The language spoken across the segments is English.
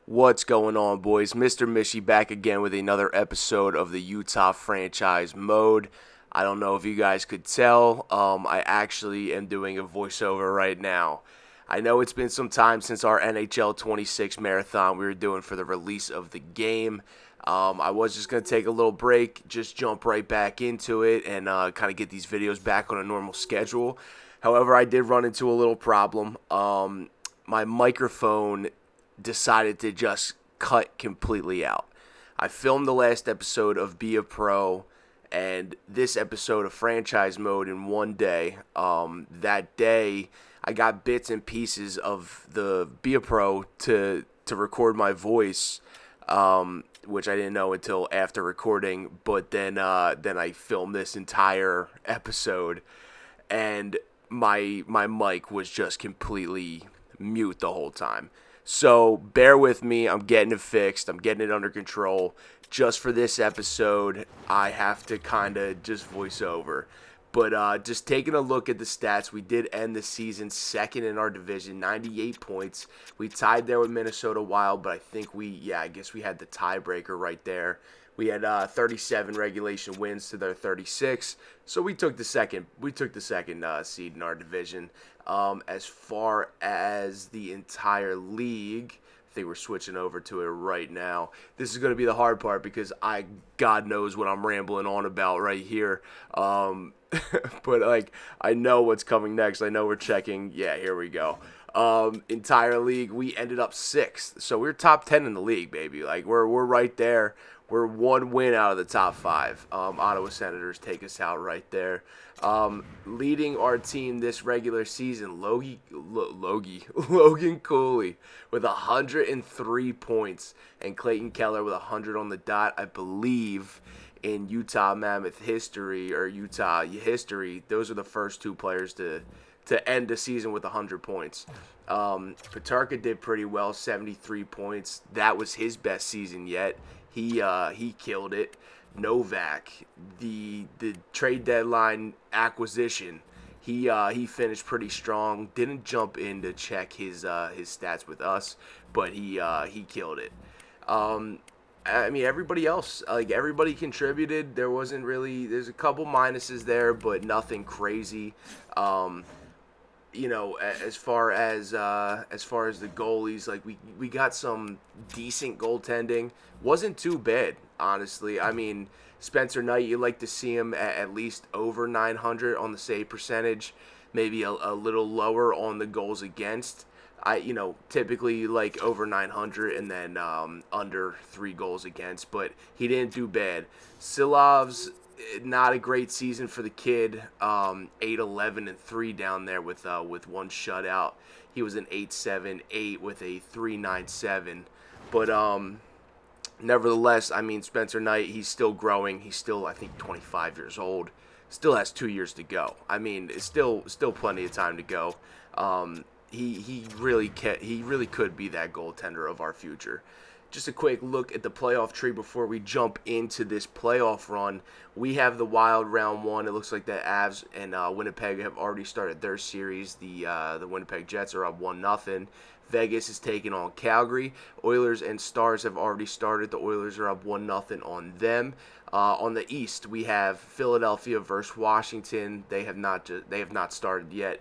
What's going on, boys? Mr. Mishy back again with another episode of the Utah franchise mode. I don't know if you guys could tell, I actually am doing a voiceover right now. I know it's been some time since our NHL 26 marathon we were doing for the release of the game. I was just going to take a little break, just jump right back into it, and kind of get these videos back on a normal schedule. However, I did run into a little problem. My microphone decided to just cut completely out. I filmed the last episode of Be a Pro and this episode of Franchise Mode in one day. That day, I got bits and pieces of the Be a Pro to record my voice, which I didn't know until after recording. But then I filmed this entire episode, and my mic was just completely mute the whole time. So bear with me. I'm getting it fixed. I'm getting it under control. Just for this episode, I have to kind of just voice over. But just taking a look at the stats, we did end the season second in our division, 98 points. We tied there with Minnesota Wild, but I guess we had the tiebreaker right there. We had 37 regulation wins to their 36, so we took the second seed in our division. As far as the entire league, I think we're switching over to it right now. This is going to be the hard part because God knows what I'm rambling on about right here. But I know what's coming next. I know we're checking. Yeah, here we go. Entire league, we ended up sixth, so we're top 10 in the league, baby. Like we're right there. We're one win out of the top five. Ottawa Senators take us out right there. Leading our team this regular season, Logan Cooley with 103 points, and Clayton Keller with 100 on the dot. I believe in Utah Mammoth history, or Utah history, those are the first two players to end the season with 100 points. Petarka did pretty well, 73 points. That was his best season yet. He killed it. Novak, the trade deadline acquisition, he finished pretty strong. Didn't jump in to check his stats with us, but he killed it. I mean, everybody else, everybody contributed. There's a couple minuses there, but nothing crazy. As far as the goalies, we got some decent goaltending. Wasn't too bad, honestly. I mean, Spencer Knight, you like to see him at least over 900 on the save percentage, maybe a little lower on the goals against. Typically like over 900 and then under 3 goals against, but he didn't do bad. Silov's not a great season for the kid. 8-11-3 down there with one shutout. He was an 8-7-8 with a 3.97. But nevertheless, I mean, Spencer Knight, he's still growing. He's still, I think, 25 years old. Still has 2 years to go. I mean, it's still plenty of time to go. He really could be that goaltender of our future. Just a quick look at the playoff tree before we jump into this playoff run. We have the Wild round one. It looks like the Avs and Winnipeg have already started their series. The Winnipeg Jets are up 1-0. Vegas is taking on Calgary. Oilers and Stars have already started. The Oilers are up 1-0 on them. On the East, we have Philadelphia versus Washington. They have not started yet.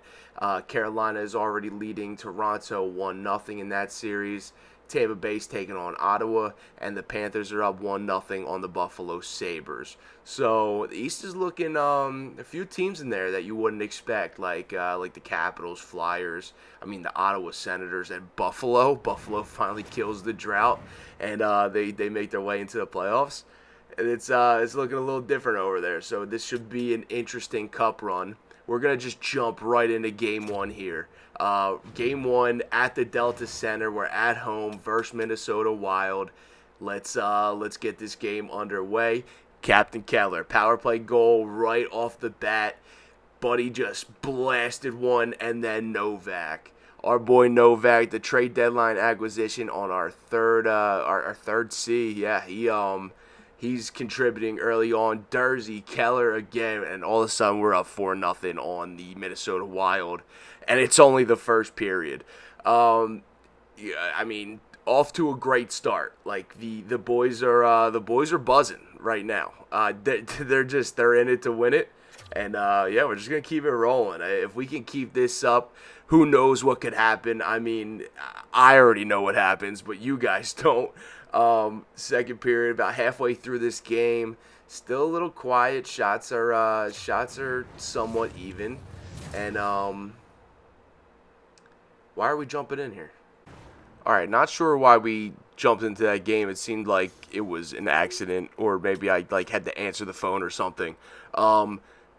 Carolina is already leading Toronto 1-0 in that series. Tampa Bay's taking on Ottawa, and the Panthers are up 1-0 on the Buffalo Sabres. So the East is looking a few teams in there that you wouldn't expect, like the Capitals, Flyers. I mean, the Ottawa Senators and Buffalo. Buffalo finally kills the drought, and they make their way into the playoffs. And it's looking a little different over there. So this should be an interesting cup run. We're gonna just jump right into game one here. Game one at the Delta Center. We're at home versus Minnesota Wild. Let's get this game underway. Captain Keller, power play goal right off the bat. Buddy just blasted one, and then Novak. Our boy Novak, the trade deadline acquisition on our third C. Yeah, he's contributing early on. Dursey, Keller again, and all of a sudden we're up 4-0 on the Minnesota Wild, and it's only the first period. Yeah, I mean, off to a great start. Like the boys are buzzing right now. They're in it to win it, and yeah, we're just gonna keep it rolling. If we can keep this up, who knows what could happen? I mean, I already know what happens, but you guys don't. Second period, about halfway through this game, still a little quiet. Shots are somewhat even, and why are we jumping in here? All right, not sure why we jumped into that game. It seemed like it was an accident, or maybe I had to answer the phone or something.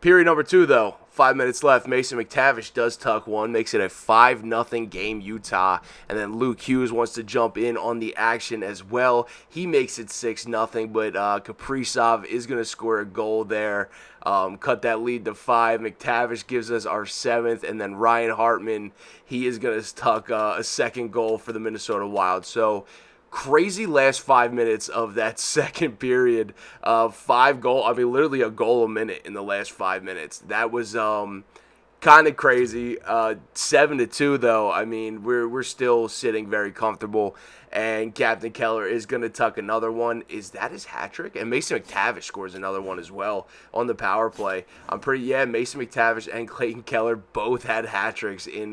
Period number 2, though. 5 minutes left. Mason McTavish does tuck one, makes it a 5-0 game, Utah. And then Luke Hughes wants to jump in on the action as well. He makes it 6-0, but Kaprizov is going to score a goal there. Cut that lead to 5. McTavish gives us our 7th, and then Ryan Hartman, he is going to tuck a second goal for the Minnesota Wild. So crazy last 5 minutes of that second period. 5 goal. I mean, literally a goal a minute in the last 5 minutes. That was kind of crazy. 7-2 though. I mean, we're still sitting very comfortable. And Captain Keller is going to tuck another one. Is that his hat trick? And Mason McTavish scores another one as well on the power play. Mason McTavish and Clayton Keller both had hat tricks in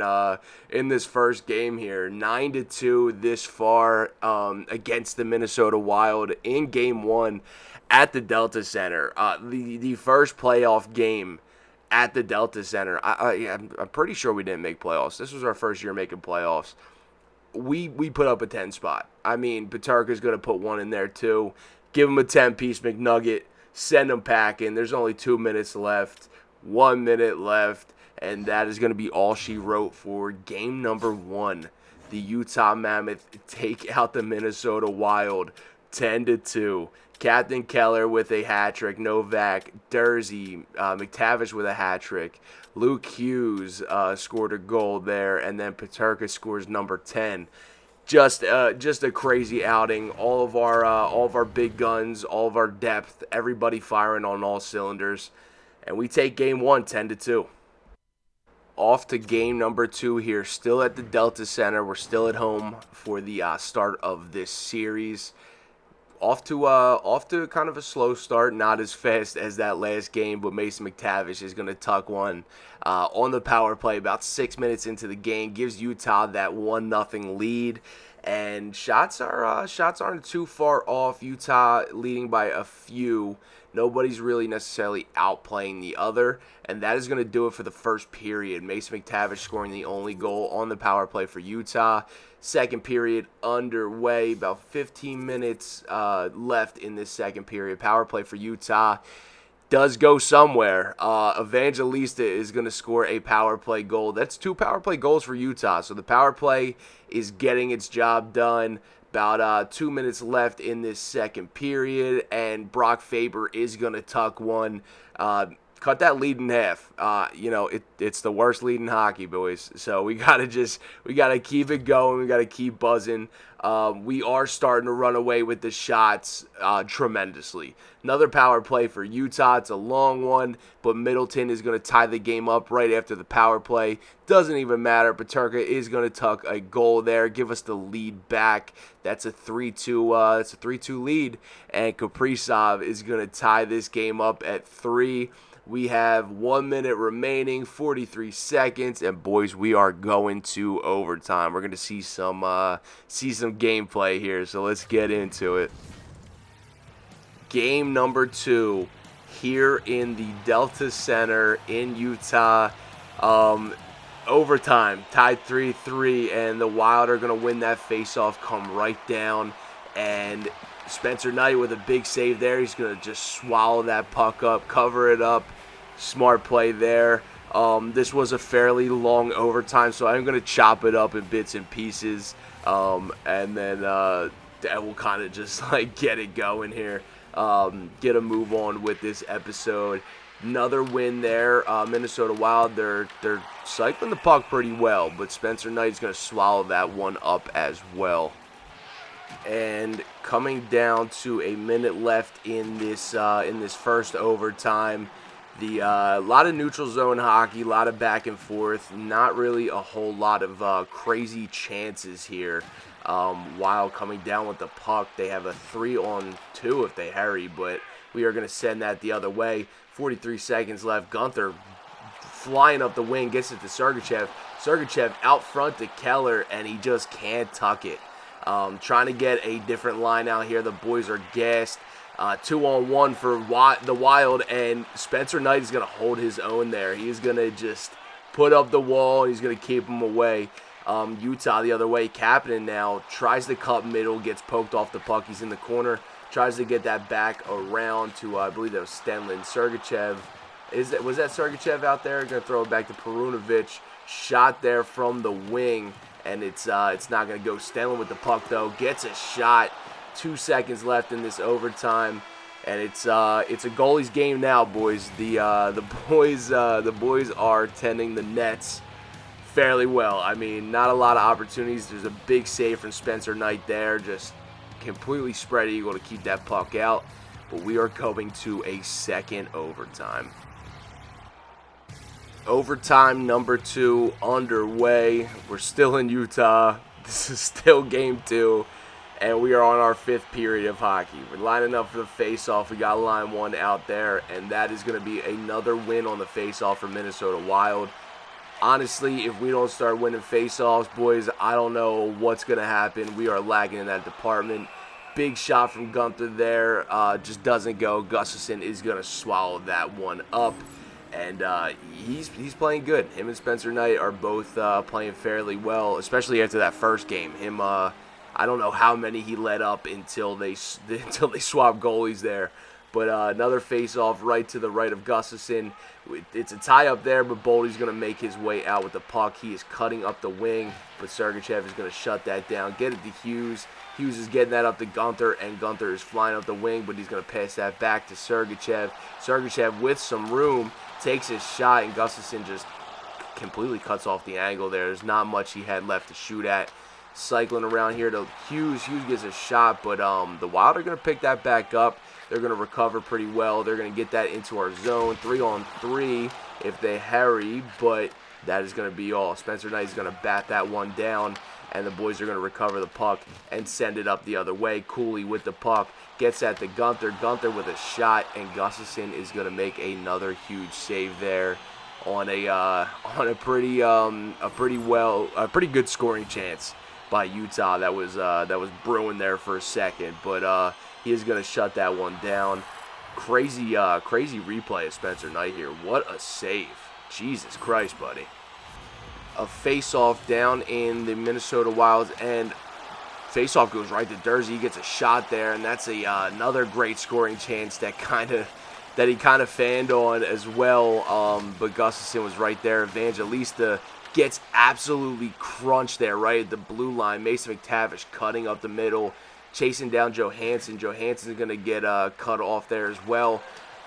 this first game here. 9-2 this far against the Minnesota Wild in Game 1 at the Delta Center. The first playoff game at the Delta Center. I'm pretty sure we didn't make playoffs. This was our first year making playoffs. We put up a 10 spot. I mean, Peterka's going to put one in there too. Give him a 10-piece McNugget. Send him packing. There's only 2 minutes left. 1 minute left. And that is going to be all she wrote for game number 1. The Utah Mammoth take out the Minnesota Wild 10-2. Captain Keller with a hat trick. Novak, Dursey, McTavish with a hat trick. Luke Hughes scored a goal there, and then Peterka scores number 10. Just a crazy outing. All of our big guns, all of our depth, everybody firing on all cylinders, and we take game 1 10-2. Off to game number 2 here. Still at the Delta Center. We're still at home for the start of this series. Off to kind of a slow start, not as fast as that last game, but Mason McTavish is going to tuck one on the power play about 6 minutes into the game, gives Utah that 1-0 lead, and shots aren't too far off. Utah leading by a few. Nobody's really necessarily outplaying the other, and that is going to do it for the first period. Mason McTavish scoring the only goal on the power play for Utah. Second period underway, about 15 minutes left in this second period. Power play for Utah does go somewhere. Evangelista is going to score a power play goal. That's 2 power play goals for Utah, so the power play is getting its job done. About 2 minutes left in this second period, and Brock Faber is going to tuck one. Cut that lead in half. It's the worst lead in hockey, boys. So we gotta keep it going. We gotta keep buzzing. We are starting to run away with the shots tremendously. Another power play for Utah. It's a long one, but Middleton is going to tie the game up right after the power play. Doesn't even matter. Peterka is going to tuck a goal there, give us the lead back. That's a 3-2. It's a 3-2 lead, and Kaprizov is going to tie this game up at 3. We have 1 minute remaining, 43 seconds, and boys, we are going to overtime. We're going to see some gameplay here, so let's get into it. Game number 2 here in the Delta Center in Utah. Overtime, tied 3-3, and the Wild are going to win that faceoff, come right down, and Spencer Knight with a big save there. He's going to just swallow that puck up, cover it up. Smart play there. This was a fairly long overtime, so I'm going to chop it up in bits and pieces, and then we'll kind of just get it going here. Get a move on with this episode. Another win there. Minnesota Wild, they're cycling the puck pretty well, but Spencer Knight's going to swallow that one up as well. And coming down to a minute left in this first overtime, The lot of neutral zone hockey, a lot of back and forth, not really a whole lot of crazy chances here. While coming down with the puck, they have a 3-on-2 if they hurry, but we are going to send that the other way. 43 seconds left. Gunther flying up the wing, gets it to Sergachev. Sergachev out front to Keller, and he just can't tuck it. Trying to get a different line out here. The boys are gassed. 2-on-1 for the Wild, and Spencer Knight is going to hold his own there. He's going to just put up the wall, and he's going to keep him away. Utah the other way. Kapanen now tries to cut middle, gets poked off the puck. He's in the corner. Tries to get that back around to, I believe that was Stenlin. Sergachev. Was that Sergachev out there? Going to throw it back to Perunovic. Shot there from the wing, and it's not going to go. Stenlin with the puck, though. Gets a shot. 2 seconds left in this overtime, and it's a goalie's game now, boys. The boys are tending the nets fairly well. I mean, not a lot of opportunities. There's a big save from Spencer Knight there, just completely spread eagle to keep that puck out. But we are going to a second overtime. Overtime number 2 underway. We're still in Utah. This is still game 2. And we are on our 5th period of hockey. We're lining up for the face-off. We got line 1 out there, and that is going to be another win on the face-off for Minnesota Wild. Honestly, if we don't start winning face-offs, boys, I don't know what's going to happen. We are lagging in that department. Big shot from Gunther there. Just doesn't go. Gustafsson is going to swallow that one up. And he's playing good. Him and Spencer Knight are both playing fairly well, especially after that first game. I don't know how many he let up until they swapped goalies there. But another face-off right to the right of Gustafsson. It's a tie-up there, but Boldy's going to make his way out with the puck. He is cutting up the wing, but Sergachev is going to shut that down. Get it to Hughes. Hughes is getting that up to Gunther, and Gunther is flying up the wing, but he's going to pass that back to Sergachev. Sergachev with some room takes his shot, and Gustafsson just completely cuts off the angle there. There's not much he had left to shoot at. Cycling around here to Hughes. Hughes gets a shot, but the Wild are going to pick that back up. They're going to recover pretty well. They're going to get that into our zone. 3-on-3 if they hurry, but that is going to be all. Spencer Knight is going to bat that one down, and the boys are going to recover the puck and send it up the other way. Cooley with the puck gets at the Gunther. Gunther with a shot, and Gustafsson is going to make another huge save there on a pretty good scoring chance by Utah that was brewing there for a second, but he is going to shut that one down. Crazy replay of Spencer Knight here. What a save. Jesus Christ, buddy. A face-off down in the Minnesota Wild's end. Face-off goes right to Durzi. He gets a shot there, and that's another great scoring chance that he kind of fanned on as well. But Gustafsson was right there. Evangelista gets absolutely crunched there right at the blue line. Mason McTavish cutting up the middle, chasing down Johansson. Johansson is going to get cut off there as well.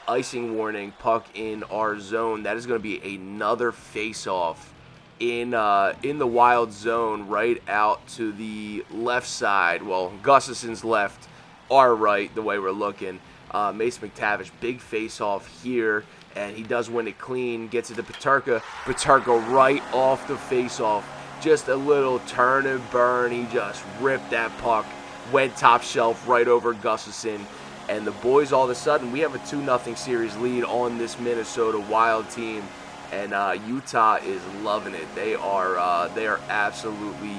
Icing warning, puck in our zone. That is going to be another face-off in the Wild zone right out to the left side. Well, Gustafsson's left, our right, the way we're looking. Mason McTavish, big face-off here, and he does win it clean. Gets it to Peterka. Peterka right off the face-off. Just a little turn and burn. He just ripped that puck. Went top shelf right over Gustafsson. And the boys, all of a sudden, we have a 2-0 series lead on this Minnesota Wild team. And Utah is loving it. They are absolutely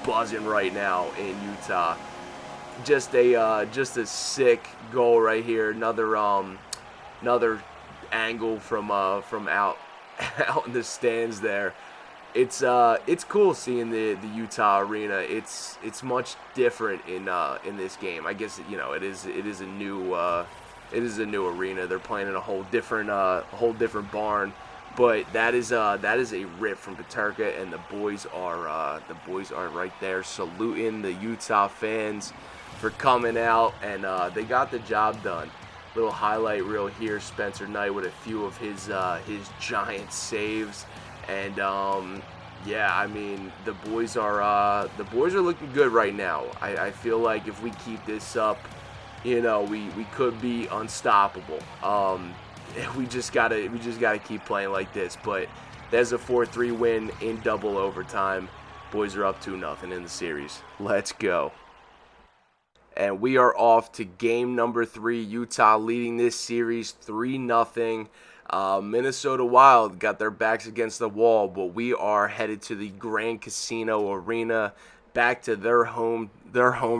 buzzing right now in Utah. Just a sick goal right here. Another angle from out in the stands there. It's cool seeing the Utah arena. It's much different in this game. I guess it is a new arena. They're playing in a whole different barn. But that is a rip from Peterka, and the boys are right there saluting the Utah fans for coming out, and they got the job done. Little highlight reel here: Spencer Knight with a few of his giant saves, and yeah, I mean the boys are looking good right now. I feel like if we keep this up, we could be unstoppable. we just gotta keep playing like this. But there's a 4-3 win in double overtime. Boys are up 2-0 in the series. Let's go. And we are off to game number 3. Utah leading this series 3-0. Minnesota Wild got their backs against the wall, but we are headed to the Grand Casino Arena, back to their home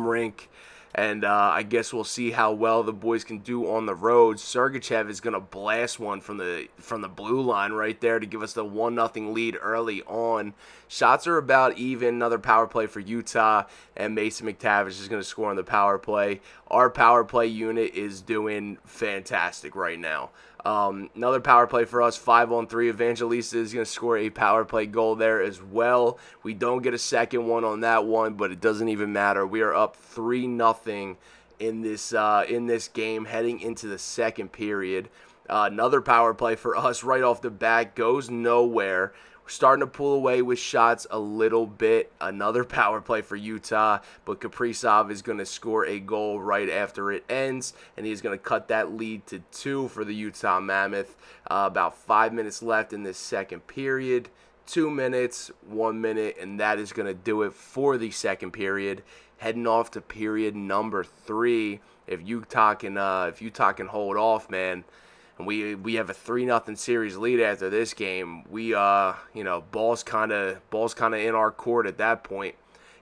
rink. And I guess we'll see how well the boys can do on the road. Sergachev is going to blast one from the blue line right there to give us the 1-0 lead early on. Shots are about even. Another power play for Utah, and Mason McTavish is going to score on the power play. Our power play unit is doing fantastic right now. Another power play for us, 5-on-3. Evangelista is going to score a power play goal there as well. We don't get a second one on that one, but it doesn't even matter. We are up 3-0 in this game heading into the second period. Another power play for us right off the bat goes nowhere. We're starting to pull away with shots a little bit. Another power play for Utah, but Kaprizov is going to score a goal right after it ends, and he's going to cut that lead to 2 for the Utah Mammoth. About 5 minutes left in this second period. 2 minutes, 1 minute, and that is going to do it for the second period. Heading off to period number 3. If Utah can hold off, man. And we have a 3-0 series lead after this game. We ball's kind of in our court at that point.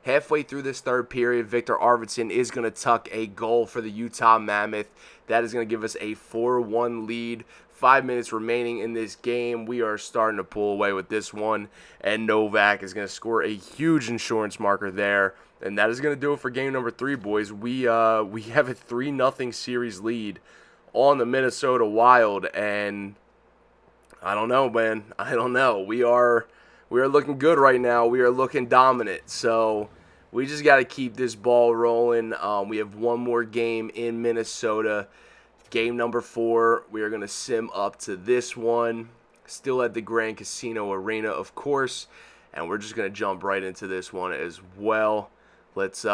Halfway through this third period, Victor Arvidsson is going to tuck a goal for the Utah Mammoth. That is going to give us a 4-1 lead. 5 minutes remaining in this game. We are starting to pull away with this one, and Novak is going to score a huge insurance marker there. And that is going to do it for game number 3, boys. We have a 3-0 series lead on the Minnesota Wild, and I don't know, man. I don't know. We are looking good right now. We are looking dominant. So we just got to keep this ball rolling. We have one more game in Minnesota. Game number 4. We are going to sim up to this one. Still at the Grand Casino Arena, of course. And we're just going to jump right into this one as well. Let's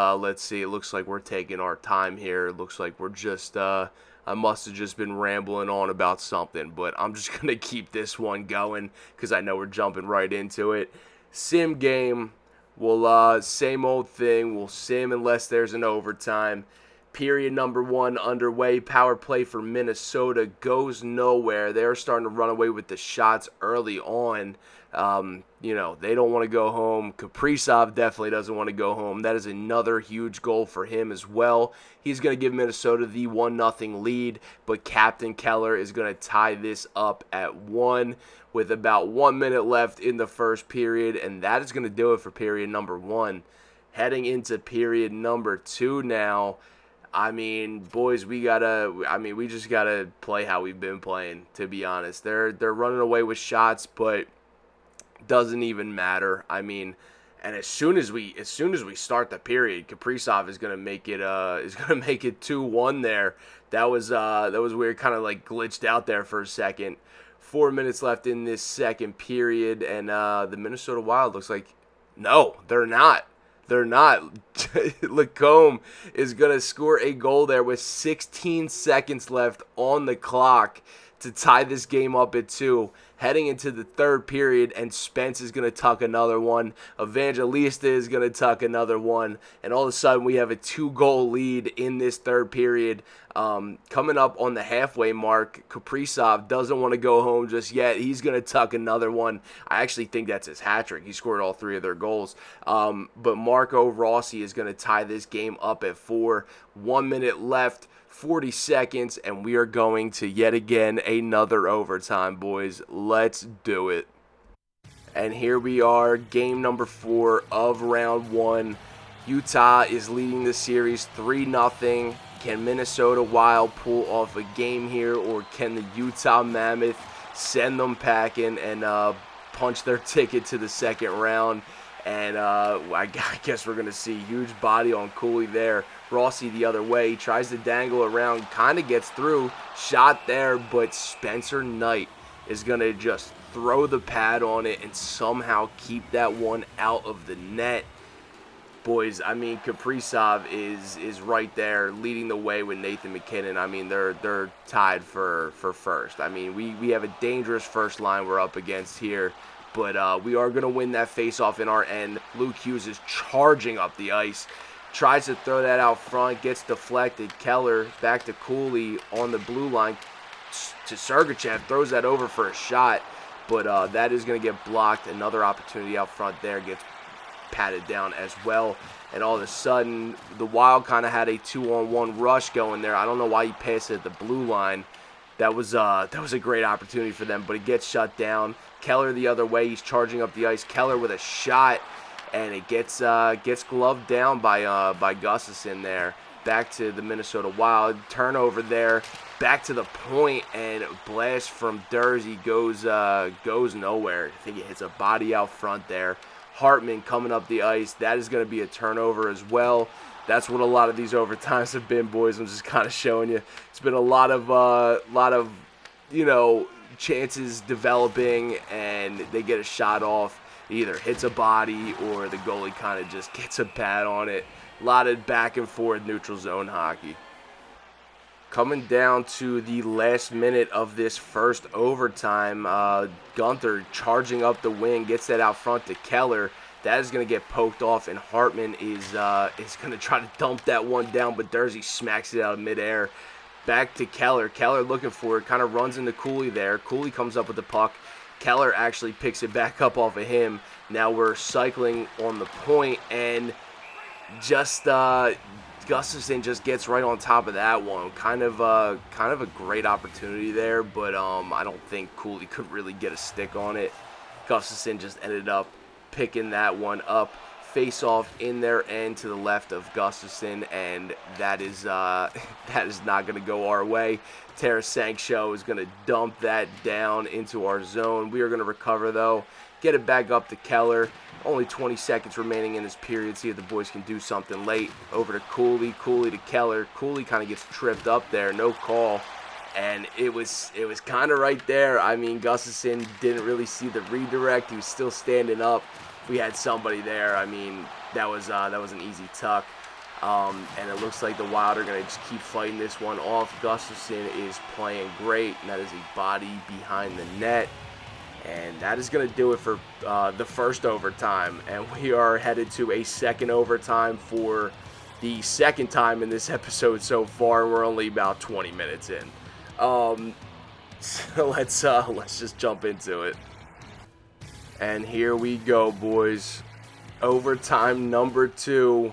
see. It looks like we're taking our time here. It looks like we're just I must have just been rambling on about something, but I'm just going to keep this one going because I know we're jumping right into it. Sim game. We'll same old thing. We'll sim unless there's an overtime. Period number 1 underway. Power play for Minnesota goes nowhere. They're starting to run away with the shots early on. They don't want to go home. Kaprizov definitely doesn't want to go home. That is another huge goal for him as well. He's going to give Minnesota the 1-0 lead, but Captain Keller is going to tie this up at 1 with about 1 minute left in the first period, and that is going to do it for period number 1. Heading into period number 2 now. I mean, boys, we just gotta play how we've been playing, to be honest. They're running away with shots, but doesn't even matter. I mean, and as soon as we start the period, Kaprizov is gonna make it 2-1 there. That was weird, kind of like glitched out there for a second. 4 minutes left in this second period, and the Minnesota Wild looks like no, they're not. They're not. Lacombe is going to score a goal there with 16 seconds left on the clock to tie this game up at 2. Heading into the third period, and Spence is going to tuck another one. Evangelista is going to tuck another one. And all of a sudden, we have a 2-goal lead in this third period. Coming up on the halfway mark, Kaprizov doesn't want to go home just yet. He's going to tuck another one. I actually think that's his hat trick. He scored all 3 of their goals. But Marco Rossi is going to tie this game up at 4. 1 minute left. 40 seconds, and we are going to yet again another overtime, boys. Let's do it. And here we are, game number 4 of round 1. Utah is leading the series 3-0. Can Minnesota Wild pull off a game here, or can the Utah Mammoth send them packing and punch their ticket to the second round? And I guess we're going to see huge body on Cooley there. Rossi the other way. He tries to dangle around. Kind of gets through. Shot there, but Spencer Knight is going to just throw the pad on it and somehow keep that one out of the net. boys, I mean, Kaprizov is right there leading the way with Nathan McKinnon. I mean, they're tied for first. I mean, we have a dangerous first line we're up against here, but we are going to win that faceoff in our end. Luke Hughes is charging up the ice, tries to throw that out front, gets deflected. Keller back to Cooley on the blue line to Sergachev, throws that over for a shot, but that is going to get blocked. Another opportunity out front there gets patted down as well, and all of a sudden the Wild kind of had a 2-on-1 rush going there. I don't know why he passed it at the blue line. That was a great opportunity for them, but it gets shut down. Keller the other way, he's charging up the ice. Keller with a shot, and it gets gloved down by Gustafsson there. Back to the Minnesota Wild. Turnover there, back to the point, and blast from Dursey goes nowhere. I think it hits a body out front there. Hartman coming up the ice. That is going to be a turnover as well. That's what a lot of these overtimes have been, boys. I'm just kind of showing you. It's been a lot of chances developing, and they get a shot off. It either hits a body or the goalie kind of just gets a pad on it. A lot of back and forth neutral zone hockey. Coming down to the last minute of this first overtime, Gunther charging up the wing, gets that out front to Keller. That is going to get poked off, and Hartman is going to try to dump that one down, but Dursey smacks it out of midair. Back to Keller. Keller looking for it, kind of runs into Cooley there. Cooley comes up with the puck. Keller actually picks it back up off of him. Now we're cycling on the point, and just Gustafsson just gets right on top of that one. Kind of a great opportunity there, but I don't think Cooley could really get a stick on it. Gustafsson just ended up picking that one up. Face off in their end to the left of Gustafsson, and that is not going to go our way. Tarasenko is going to dump that down into our zone. We are going to recover though. Get it back up to Keller. Only 20 seconds remaining in this period. See if the boys can do something late. Over to Cooley. Cooley to Keller. Cooley kind of gets tripped up there. No call. And it was kind of right there. I mean, Gustafsson didn't really see the redirect. He was still standing up. If we had somebody there, I mean, that was an easy tuck. And it looks like the Wild are going to just keep fighting this one off. Gustafsson is playing great, and that is a body behind the net. And that is going to do it for the first overtime. And we are headed to a second overtime for the second time in this episode so far. We're only about 20 minutes in. So let's just jump into it. And here we go, boys. Overtime number 2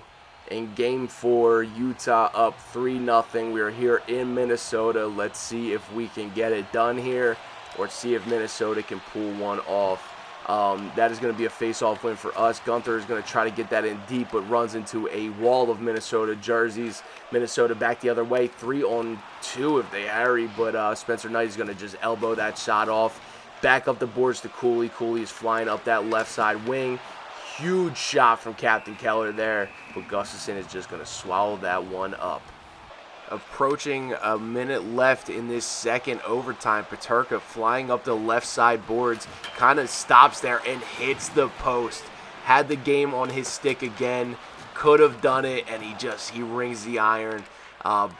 in Game 4. Utah up 3-0. We are here in Minnesota. Let's see if we can get it done here, or see if Minnesota can pull one off. That is going to be a face-off win for us. Gunther is going to try to get that in deep, but runs into a wall of Minnesota jerseys. Minnesota back the other way, 3-on-2 if they hurry, but Spencer Knight is going to just elbow that shot off. Back up the boards to Cooley. Cooley is flying up that left side wing. Huge shot from Captain Keller there, but Gustafsson is just going to swallow that one up. Approaching a minute left in this second overtime. Peterka flying up the left side boards, kind of stops there and hits the post. Had the game on his stick again, could have done it, and he rings the iron.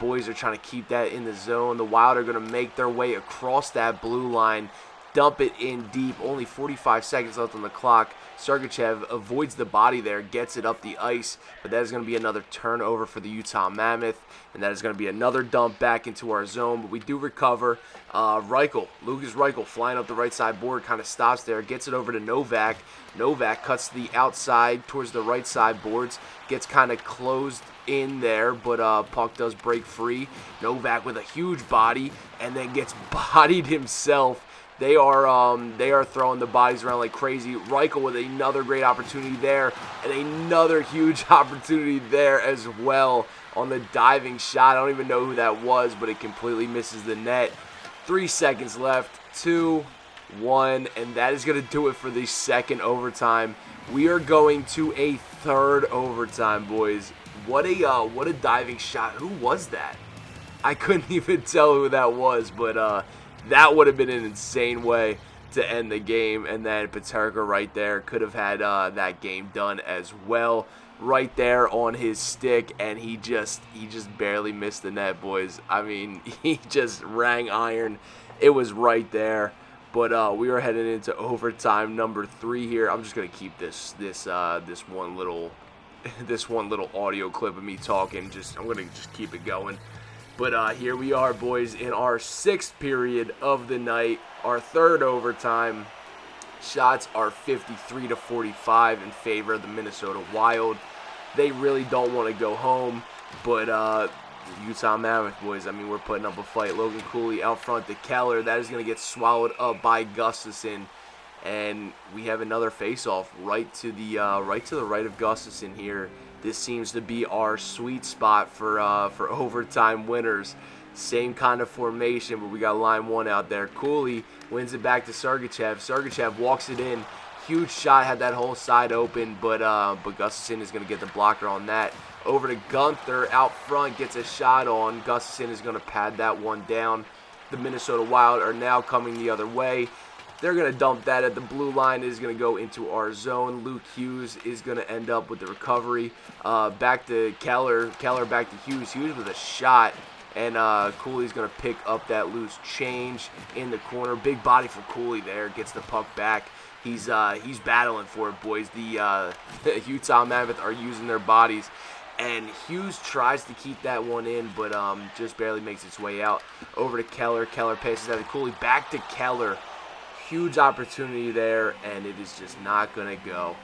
Boys are trying to keep that in the zone. The Wild are going to make their way across that blue line, dump it in deep. Only 45 seconds left on the clock. Sergachev avoids the body there, gets it up the ice, but that is going to be another turnover for the Utah Mammoth, and that is going to be another dump back into our zone, but we do recover. Lucas Reichel flying up the right side board, kind of stops there, gets it over to Novak. Novak cuts to the outside towards the right side boards, gets kind of closed in there, but puck does break free. Novak with a huge body, and then gets bodied himself. They are throwing the bodies around like crazy. Reichel with another great opportunity there, and another huge opportunity there as well on the diving shot. I don't even know who that was, but it completely misses the net. 3 seconds left, 2, 1, and that is going to do it for the second overtime. We are going to a third overtime, boys. What a diving shot. Who was that? I couldn't even tell who that was, but that would have been an insane way to end the game. And then Peterka right there could have had that game done as well. right there on his stick, and he just barely missed the net, boys. I mean, he just rang iron. It was right there. But we are heading into overtime number 3 here. I'm just gonna keep this one little this one little audio clip of me talking. I'm gonna just keep it going. But here we are, boys, in our 6th period of the night, our 3rd overtime. Shots are 53-45 in favor of the Minnesota Wild. They really don't want to go home, but Utah Mammoth, boys, I mean, we're putting up a fight. Logan Cooley out front to Keller. That is going to get swallowed up by Gustafsson. And we have another face-off right to the right of Gustafsson here. This seems to be our sweet spot for overtime winners. Same kind of formation, but we got line 1 out there. Cooley wins it back to Sergachev. Sergachev walks it in. Huge shot, had that whole side open, but Gustafsson is going to get the blocker on that. Over to Gunther out front, gets a shot on. Gustafsson is going to pad that one down. The Minnesota Wild are now coming the other way. They're going to dump that at the blue line. It is going to go into our zone. Luke Hughes is going to end up with the recovery. Back to Keller. Keller back to Hughes. Hughes with a shot. And Cooley's going to pick up that loose change in the corner. Big body for Cooley there. Gets the puck back. He's battling for it, boys. The Utah Mammoth are using their bodies. And Hughes tries to keep that one in, but just barely makes its way out. Over to Keller. Keller passes that to Cooley. Back to Keller. Huge opportunity there, and it is just not going to go.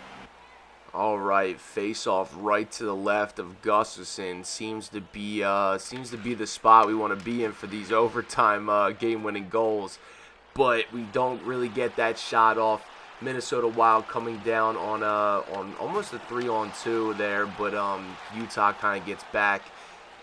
All right, face-off right to the left of Gustafsson seems to be the spot we want to be in for these overtime game-winning goals, but we don't really get that shot off. Minnesota Wild coming down on almost a 3-on-2 there, but Utah kind of gets back.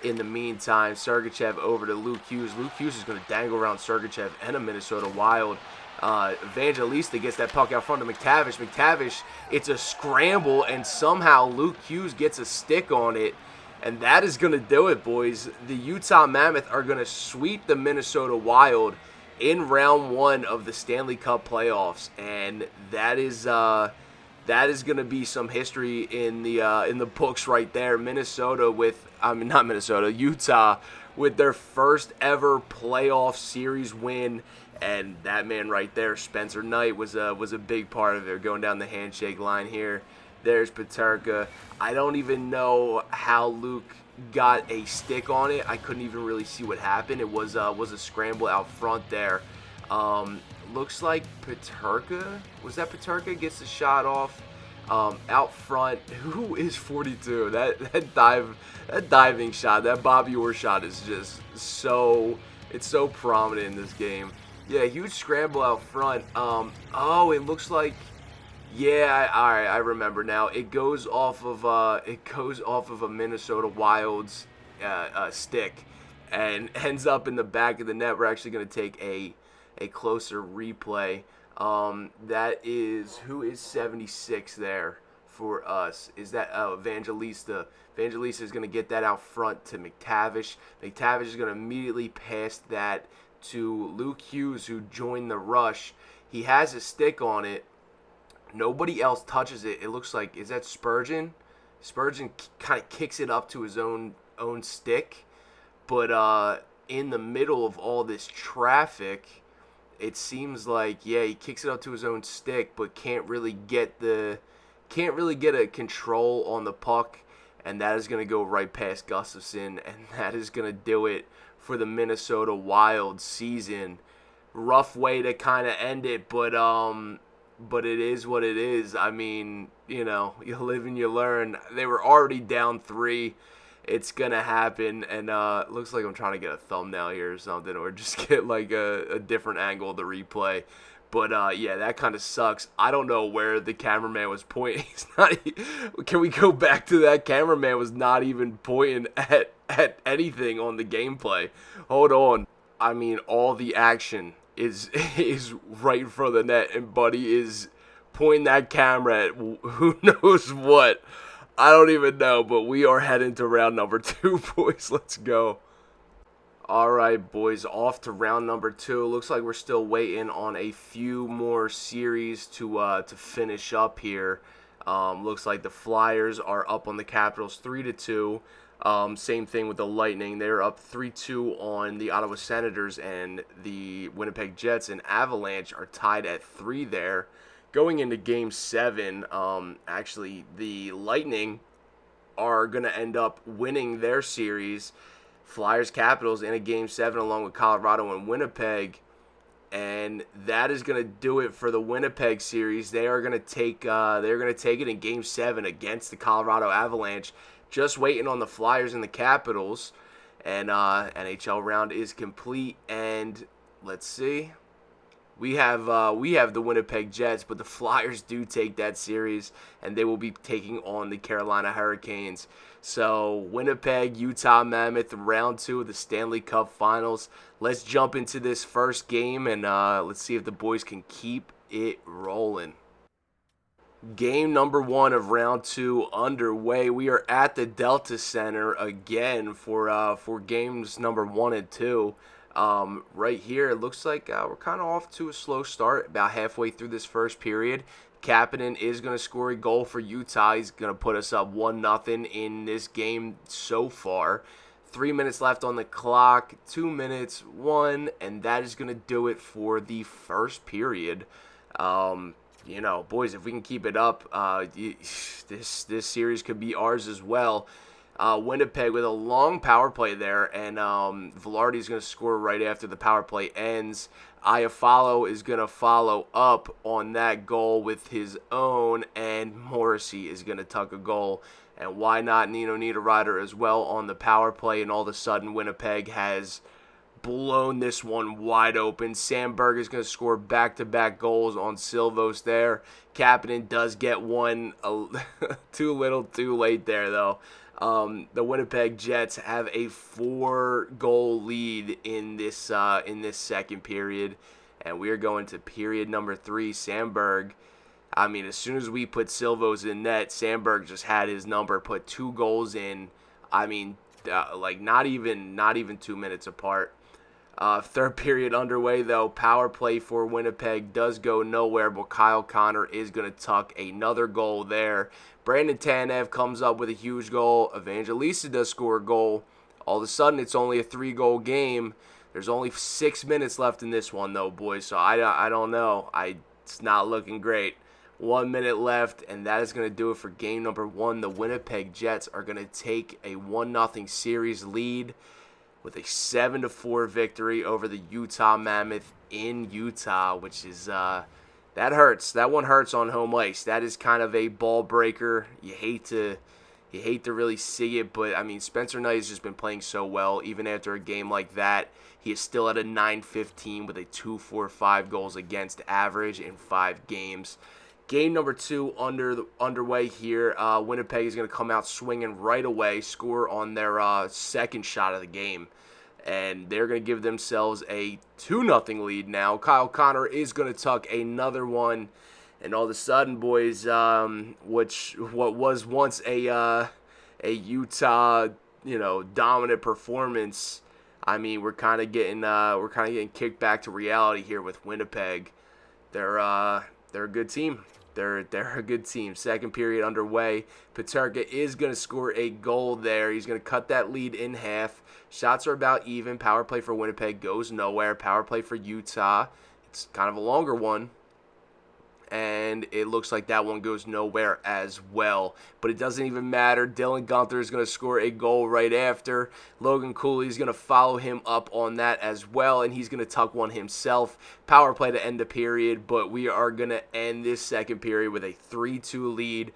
In the meantime, Sergachev over to Luke Hughes. Luke Hughes is going to dangle around Sergachev and a Minnesota Wild. Evangelista gets that puck out front of McTavish. McTavish, it's a scramble, and somehow Luke Hughes gets a stick on it, and that is going to do it, boys. The Utah Mammoth are going to sweep the Minnesota Wild in round 1 of the Stanley Cup playoffs, and that is going to be some history in the books right there. Utah with their first ever playoff series win. And that man right there, Spencer Knight, was a big part of it. Going down the handshake line here. There's Peterka. I don't even know how Luke got a stick on it. I couldn't even really see what happened. It was a scramble out front there. Looks like Peterka. Was that Peterka gets the shot off out front? Who is 42? That diving shot, that Bobby Orr shot is just so prominent in this game. Yeah, huge scramble out front. Oh, it looks like, yeah. All right, I remember now. It goes off of a Minnesota Wild's stick, and ends up in the back of the net. We're actually going to take a closer replay. That is, who is 76 there for us? Is that Evangelista? Evangelista is going to get that out front to McTavish. McTavish is going to immediately pass that to Luke Hughes, who joined the rush. He has a stick on it. Nobody else touches it. It looks like, is that Spurgeon? Spurgeon kind of kicks it up to his own stick. But in the middle of all this traffic, it seems like, yeah, he kicks it up to his own stick, but can't really get a control on the puck, and that is going to go right past Gustafsson, and that is going to do it for the Minnesota Wild season. Rough way to kind of end it, but it is what it is. I mean, you know, you live and you learn. They were already down 3. It's gonna happen, and it looks like I'm trying to get a thumbnail here or something, or just get like a different angle of the replay. But yeah, that kind of sucks. I don't know where the cameraman was pointing. Can we go back to that? Cameraman was not even pointing at anything on the gameplay. Hold on. I mean, all the action is right in front of the net, and Buddy is pointing that camera at who knows what. I don't even know, but we are heading to round number 2, boys. Let's go. All right, boys, off to round number 2. Looks like we're still waiting on a few more series to finish up here. Looks like the Flyers are up on the Capitals 3-2. Same thing with the Lightning. They're up 3-2 on the Ottawa Senators, and the Winnipeg Jets and Avalanche are tied at 3 there. Going into Game 7, actually, the Lightning are going to end up winning their series, Flyers Capitals, in a Game 7 along with Colorado and Winnipeg. And that is going to do it for the Winnipeg series. They are going to take it in Game 7 against the Colorado Avalanche. Just waiting on the Flyers and the Capitals. And NHL round is complete. And let's see. We have the Winnipeg Jets, but the Flyers do take that series, and they will be taking on the Carolina Hurricanes. So Winnipeg, Utah Mammoth, round 2 of the Stanley Cup Finals. Let's jump into this first game, and let's see if the boys can keep it rolling. Game number 1 of round 2 underway. We are at the Delta Center again for games number 1 and 2. Right here, it looks like we're kind of off to a slow start about halfway through this first period. Kapanen is going to score a goal for Utah. He's going to put us up 1-0 in this game so far. 3 minutes left on the clock, 2 minutes, 1, and that is going to do it for the first period. Boys, if we can keep it up, this series could be ours as well. Winnipeg with a long power play there, and Velarde is going to score right after the power play ends. Iafallo is going to follow up on that goal with his own, and Morrissey is going to tuck a goal. And why not Nino Niederreiter as well on the power play, and all of a sudden Winnipeg has blown this one wide open. Sandberg is going to score back-to-back goals on Silvos there. Kapanen does get one too little too late there, though. The Winnipeg Jets have a 4-goal lead in this second period, and we are going to period number 3. Sandberg, I mean, as soon as we put Silvos in net, Sandberg just had his number, put 2 goals in. I mean, not even 2 minutes apart. Third period underway, though. Power play for Winnipeg does go nowhere, but Kyle Connor is going to tuck another goal there. Brandon Tanev comes up with a huge goal. Evangelista does score a goal. All of a sudden, it's only a 3-goal game. There's only 6 minutes left in this one, though, boys, so I don't know. It's not looking great. 1 minute left, and that is going to do it for game number 1. The Winnipeg Jets are going to take a 1-0 series lead with a 7-4 victory over the Utah Mammoth in Utah, which is that hurts. That one hurts on home ice. That is kind of a ball breaker. You hate to really see it, but I mean, Spencer Knight has just been playing so well. Even after a game like that, he is still at a .915 with a 2.45 goals against average in 5 games. Game number 2 underway here. Winnipeg is going to come out swinging right away, score on their second shot of the game, and they're going to give themselves a 2-0 lead now. Kyle Connor is going to tuck another one, and all of a sudden, boys, what was once a Utah dominant performance, I mean, we're kind of getting kicked back to reality here with Winnipeg. They're a good team. They're a good team. Second period underway. Peterka is going to score a goal there. He's going to cut that lead in half. Shots are about even. Power play for Winnipeg goes nowhere. Power play for Utah. It's kind of a longer one. And it looks like that one goes nowhere as well. But it doesn't even matter. Dylan Gunther is going to score a goal right after. Logan Cooley is going to follow him up on that as well, and he's going to tuck one himself. Power play to end the period, but we are going to end this second period with a 3-2 lead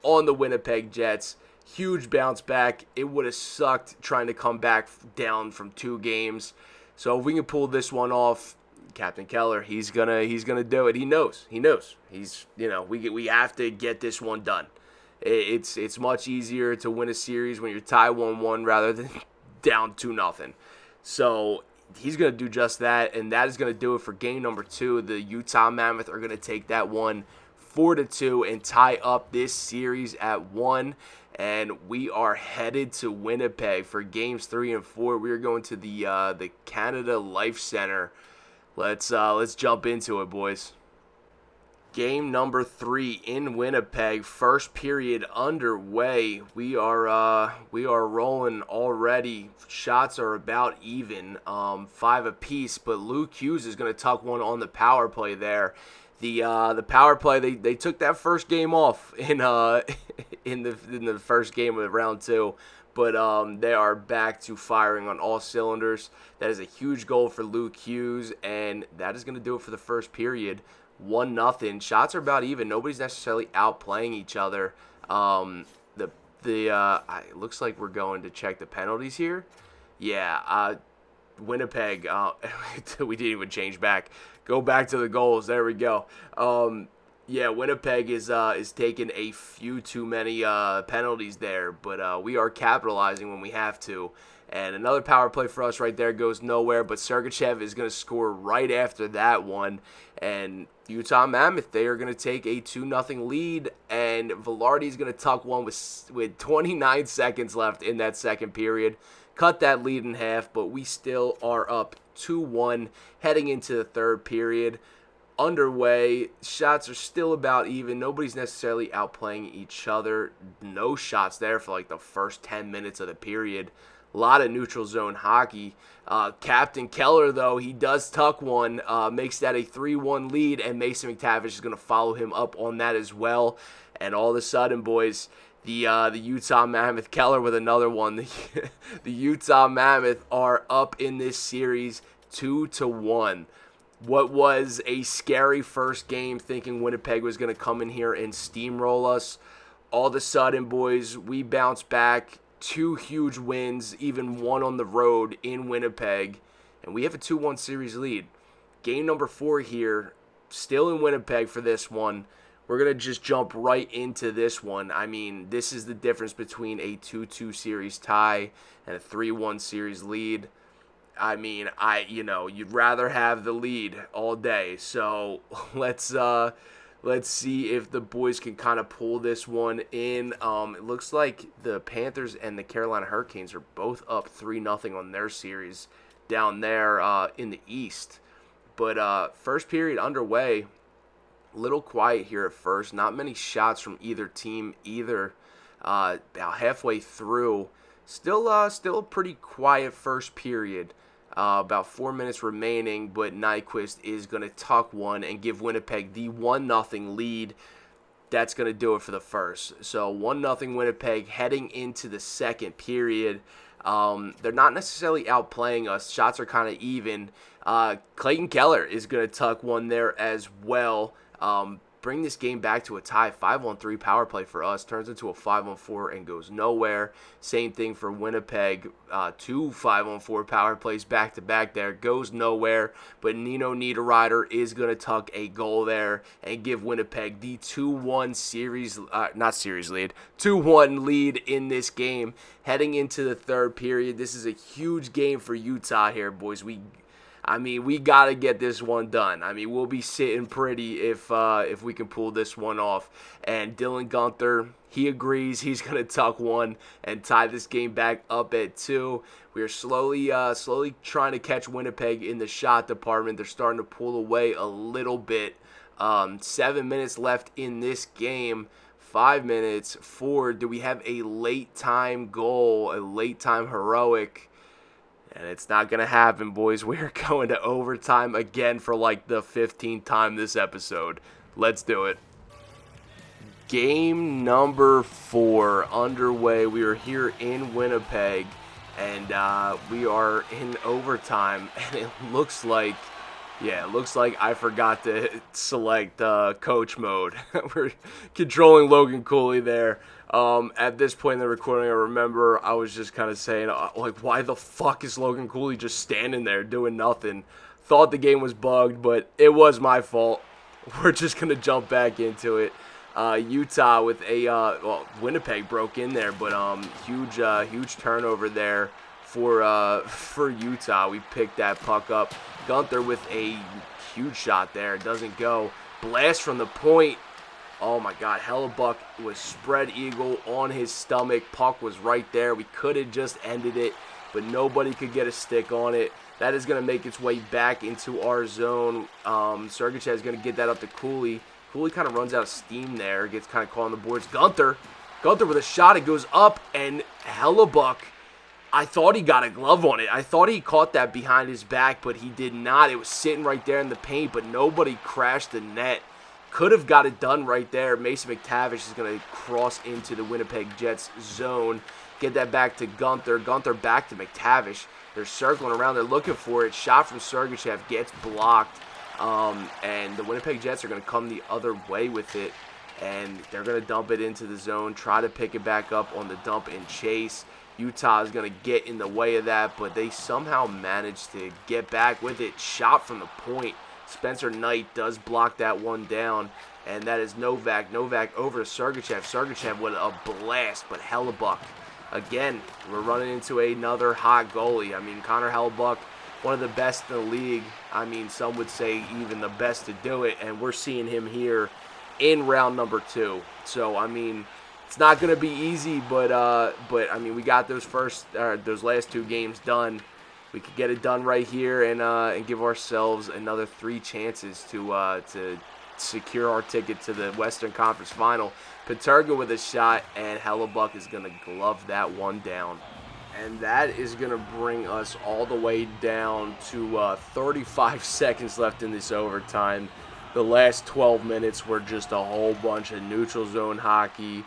on the Winnipeg Jets. Huge bounce back. It would have sucked trying to come back down from 2 games. So if we can pull this one off, Captain Keller, he's gonna do it. He knows. He's we have to get this one done. It's much easier to win a series when you're tied 1-1 rather than down 2-0. So he's gonna do just that, and that is gonna do it for game number 2. The Utah Mammoth are gonna take that one 4-2 and tie up this series at 1. And we are headed to Winnipeg for games 3 and 4. We are going to the Canada Life Center. Let's jump into it, boys. Game number 3 in Winnipeg. First period underway. We are rolling already. Shots are about even, 5 apiece. But Luke Hughes is going to tuck one on the power play there. The power play, they took that first game off in the first game of round 2. But they are back to firing on all cylinders. That is a huge goal for Luke Hughes, and that is going to do it for the first period. 1-0. Shots are about even. Nobody's necessarily outplaying each other. It looks like we're going to check the penalties here. Yeah, Winnipeg. We didn't even change back. Go back to the goals. There we go. Yeah, Winnipeg is taking a few too many penalties there, but we are capitalizing when we have to. And another power play for us right there goes nowhere, but Sergachev is going to score right after that one. And Utah Mammoth, they are going to take a 2-0 lead, and Velarde is going to tuck one with 29 seconds left in that second period. Cut that lead in half, but we still are up 2-1 heading into the third period. Underway, shots are still about even. Nobody's necessarily outplaying each other. No shots there for like the first 10 minutes of the period. A lot of neutral zone hockey. Captain Keller, though, he does tuck one, makes that a 3-1 lead, and Mason McTavish is going to follow him up on that as well. And all of a sudden, boys, the Utah Mammoth, Keller with another one. The Utah Mammoth are up in this series 2-1. What was a scary first game, thinking Winnipeg was going to come in here and steamroll us. All of a sudden, boys, we bounce back. 2 huge wins, even one on the road in Winnipeg, and we have a 2-1 series lead. Game number 4 here, still in Winnipeg for this one. We're going to just jump right into this one. I mean, this is the difference between a 2-2 series tie and a 3-1 series lead. I mean, you'd rather have the lead all day. So let's see if the boys can kind of pull this one in. It looks like the Panthers and the Carolina Hurricanes are both up 3-0 on their series down there in the East. But first period underway, a little quiet here at first. Not many shots from either team either. About halfway through, still a pretty quiet first period. About 4 minutes remaining, but Nyquist is going to tuck one and give Winnipeg the 1-0 lead. That's going to do it for the first. So 1-0 Winnipeg heading into the second period. They're not necessarily outplaying us. Shots are kind of even. Clayton Keller is going to tuck one there as well. Bring this game back to a tie. 5-on-3 power play for us turns into a 5-on-4 and goes nowhere. Same thing for Winnipeg. 2 5-on-4 power plays back to back there, goes nowhere. But Nino Niederreiter is going to tuck a goal there and give Winnipeg the 2-1 2-1 lead in this game. Heading into the third period, this is a huge game for Utah here, boys. We got to get this one done. I mean, we'll be sitting pretty if we can pull this one off. And Dylan Guenther, he agrees. He's going to tuck one and tie this game back up at 2. We are slowly trying to catch Winnipeg in the shot department. They're starting to pull away a little bit. 7 minutes left in this game. 5 minutes. 4. Do we have a late-time goal, a late-time heroic? And it's not going to happen, boys. We're going to overtime again for like the 15th time this episode. Let's do it. Game number 4 underway. We are here in Winnipeg, and we are in overtime. And it looks like I forgot to select coach mode. We're controlling Logan Cooley there. At this point in the recording, I remember I was just kind of saying, why the fuck is Logan Cooley just standing there doing nothing? Thought the game was bugged, but it was my fault. We're just going to jump back into it. Utah with Winnipeg broke in there, but huge turnover there for Utah. We picked that puck up. Guenther with a huge shot there. Doesn't go. Blast from the point. Oh my God, Hellebuck was spread eagle on his stomach. Puck was right there. We could have just ended it, but nobody could get a stick on it. That is going to make its way back into our zone. Sergachev is going to get that up to Cooley. Cooley kind of runs out of steam there, gets kind of caught on the boards. Gunther with a shot, it goes up, and Hellebuck, I thought he got a glove on it. I thought he caught that behind his back, but he did not. It was sitting right there in the paint, but nobody crashed the net. Could have got it done right there. Mason McTavish is going to cross into the Winnipeg Jets zone. Get that back to Gunther. Gunther back to McTavish. They're circling around. They're looking for it. Shot from Sergachev gets blocked. And the Winnipeg Jets are going to come the other way with it. And they're going to dump it into the zone. Try to pick it back up on the dump and chase. Utah is going to get in the way of that. But they somehow managed to get back with it. Shot from the point. Spencer Knight does block that one down, and that is Novak. Novak over to Sergachev. Sergachev with a blast, but Hellebuck. Again, we're running into another hot goalie. I mean, Connor Hellebuck, one of the best in the league. I mean, some would say even the best to do it, and we're seeing him here in round number 2. So, I mean, it's not going to be easy, but I mean, we got those last 2 games done. We could get it done right here and give ourselves another 3 chances to secure our ticket to the Western Conference Final. Peterga with a shot, and Hellebuck is going to glove that one down. And that is going to bring us all the way down to 35 seconds left in this overtime. The last 12 minutes were just a whole bunch of neutral zone hockey.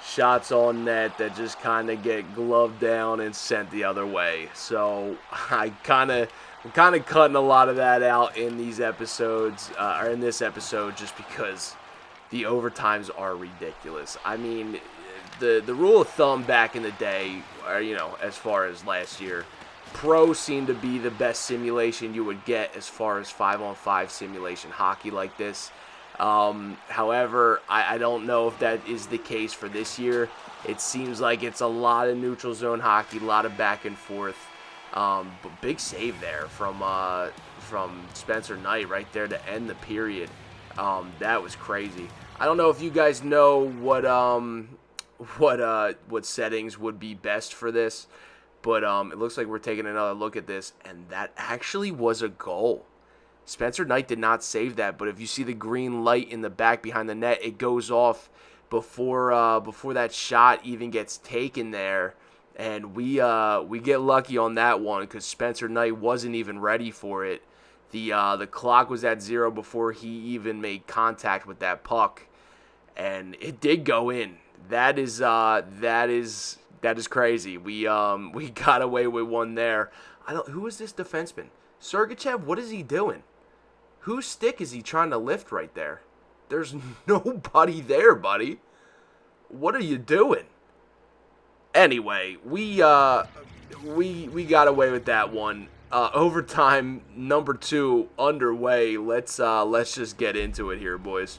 Shots on net that just kind of get gloved down and sent the other way. So I'm kind of cutting a lot of that out in these episodes, or in this episode, just because the overtimes are ridiculous. I mean, the rule of thumb back in the day, or, as far as last year, pro seemed to be the best simulation you would get as far as 5-on-5 simulation hockey like this. However, I don't know if that is the case for this year. It seems like it's a lot of neutral zone hockey, a lot of back and forth. But big save there from Spencer Knight right there to end the period. That was crazy. I don't know if you guys know what settings would be best for this, but it looks like we're taking another look at this, and that actually was a goal. Spencer Knight did not save that, but if you see the green light in the back behind the net, it goes off before that shot even gets taken there, and we get lucky on that one because Spencer Knight wasn't even ready for it. The clock was at 0 before he even made contact with that puck, and it did go in. That is crazy. We got away with one there. Who is this defenseman? Sergachev, what is he doing? Whose stick is he trying to lift right there? There's nobody there, buddy. What are you doing? Anyway, we got away with that one. Overtime number 2 underway. Let's just get into it here, boys.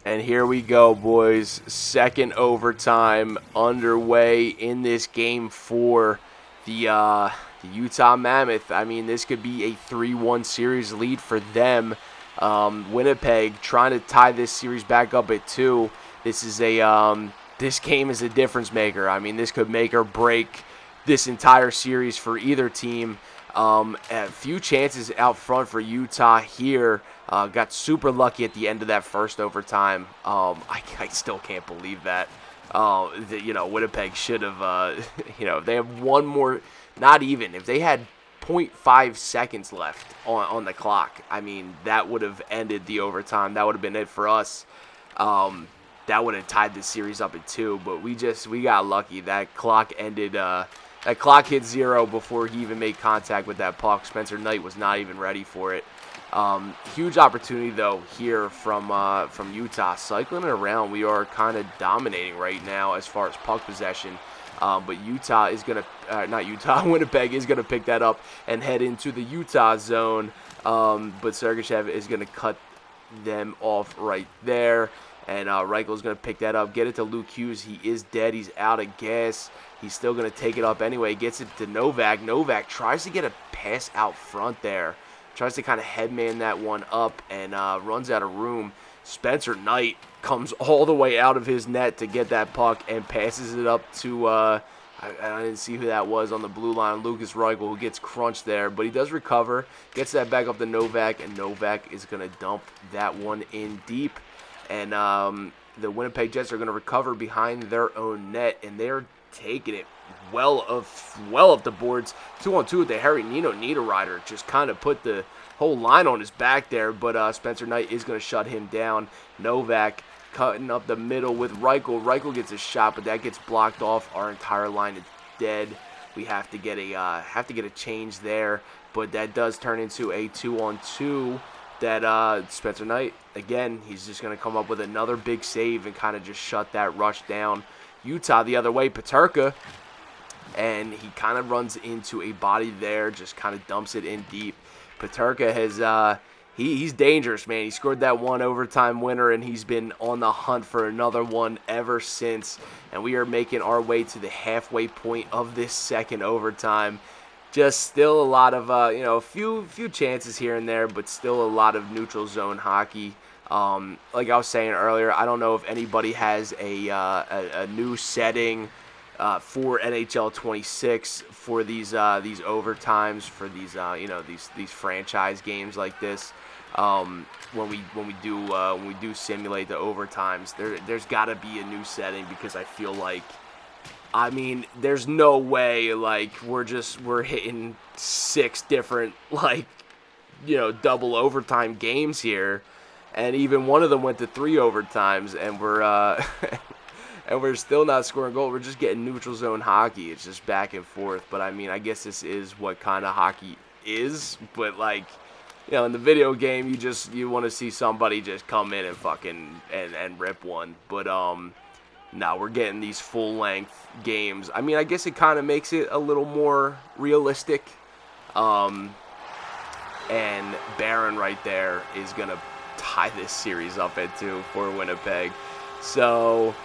And here we go, boys. Second overtime underway in this game for the Utah Mammoth. I mean, this could be a 3-1 series lead for them. Winnipeg trying to tie this series back up at 2. This game is a difference maker. I mean, this could make or break this entire series for either team. A few chances out front for Utah here. Got super lucky at the end of that first overtime. I still can't believe that. Winnipeg should have, if they have one more, not even, if they had 0.5 seconds left on the clock, I mean, that would have ended the overtime. That would have been it for us. That would have tied the series up at 2, but we got lucky. That clock ended, that clock hit 0 before he even made contact with that puck. Spencer Knight was not even ready for it. Huge opportunity, though, here from Utah. Cycling it around, we are kind of dominating right now as far as puck possession. But Winnipeg is going to pick that up and head into the Utah zone. But Sergachev is going to cut them off right there. And Reichel is going to pick that up, get it to Luke Hughes. He is dead. He's out of gas. He's still going to take it up anyway. Gets it to Novak. Novak tries to get a pass out front there. Tries to kind of headman that one up and runs out of room. Spencer Knight comes all the way out of his net to get that puck and passes it up to, I didn't see who that was on the blue line, Lucas Reichel, who gets crunched there. But he does recover, gets that back up to Novak, and Novak is going to dump that one in deep. and the Winnipeg Jets are going to recover behind their own net, and they're taking it well up the boards. 2-on-2 with the Harry Nino Niederreiter, just kind of put the whole line on his back there, but Spencer Knight is going to shut him down. Novak cutting up the middle with Reichel. Reichel gets a shot, but that gets blocked off. Our entire line is dead. We have to get a change there, but that does turn into a 2-on-2 that Spencer Knight, again, he's just going to come up with another big save and kind of just shut that rush down. Utah the other way, Peterka, and he kind of runs into a body there, just kind of dumps it in deep. Peterka has he's dangerous, man. He scored that one overtime winner, and he's been on the hunt for another one ever since. And we are making our way to the halfway point of this second overtime. Just still a lot of a few chances here and there, but still a lot of neutral zone hockey. Like I was saying earlier, I don't know if anybody has a new setting for NHL 26 for these overtimes, for these franchise games like this. When we do simulate the overtimes, there's got to be a new setting, because I feel like, I mean, there's no way like we're hitting 6 different double overtime games here, and even one of them went to 3 overtimes, and we're and we're still not scoring goal. We're just getting neutral zone hockey. It's just back and forth. But I mean, I guess this is what kind of hockey is. But in the video game, you want to see somebody just come in and fucking and rip one. But now we're getting these full length games. I mean, I guess it kind of makes it a little more realistic. And Barron right there is gonna tie this series up at 2 for Winnipeg. So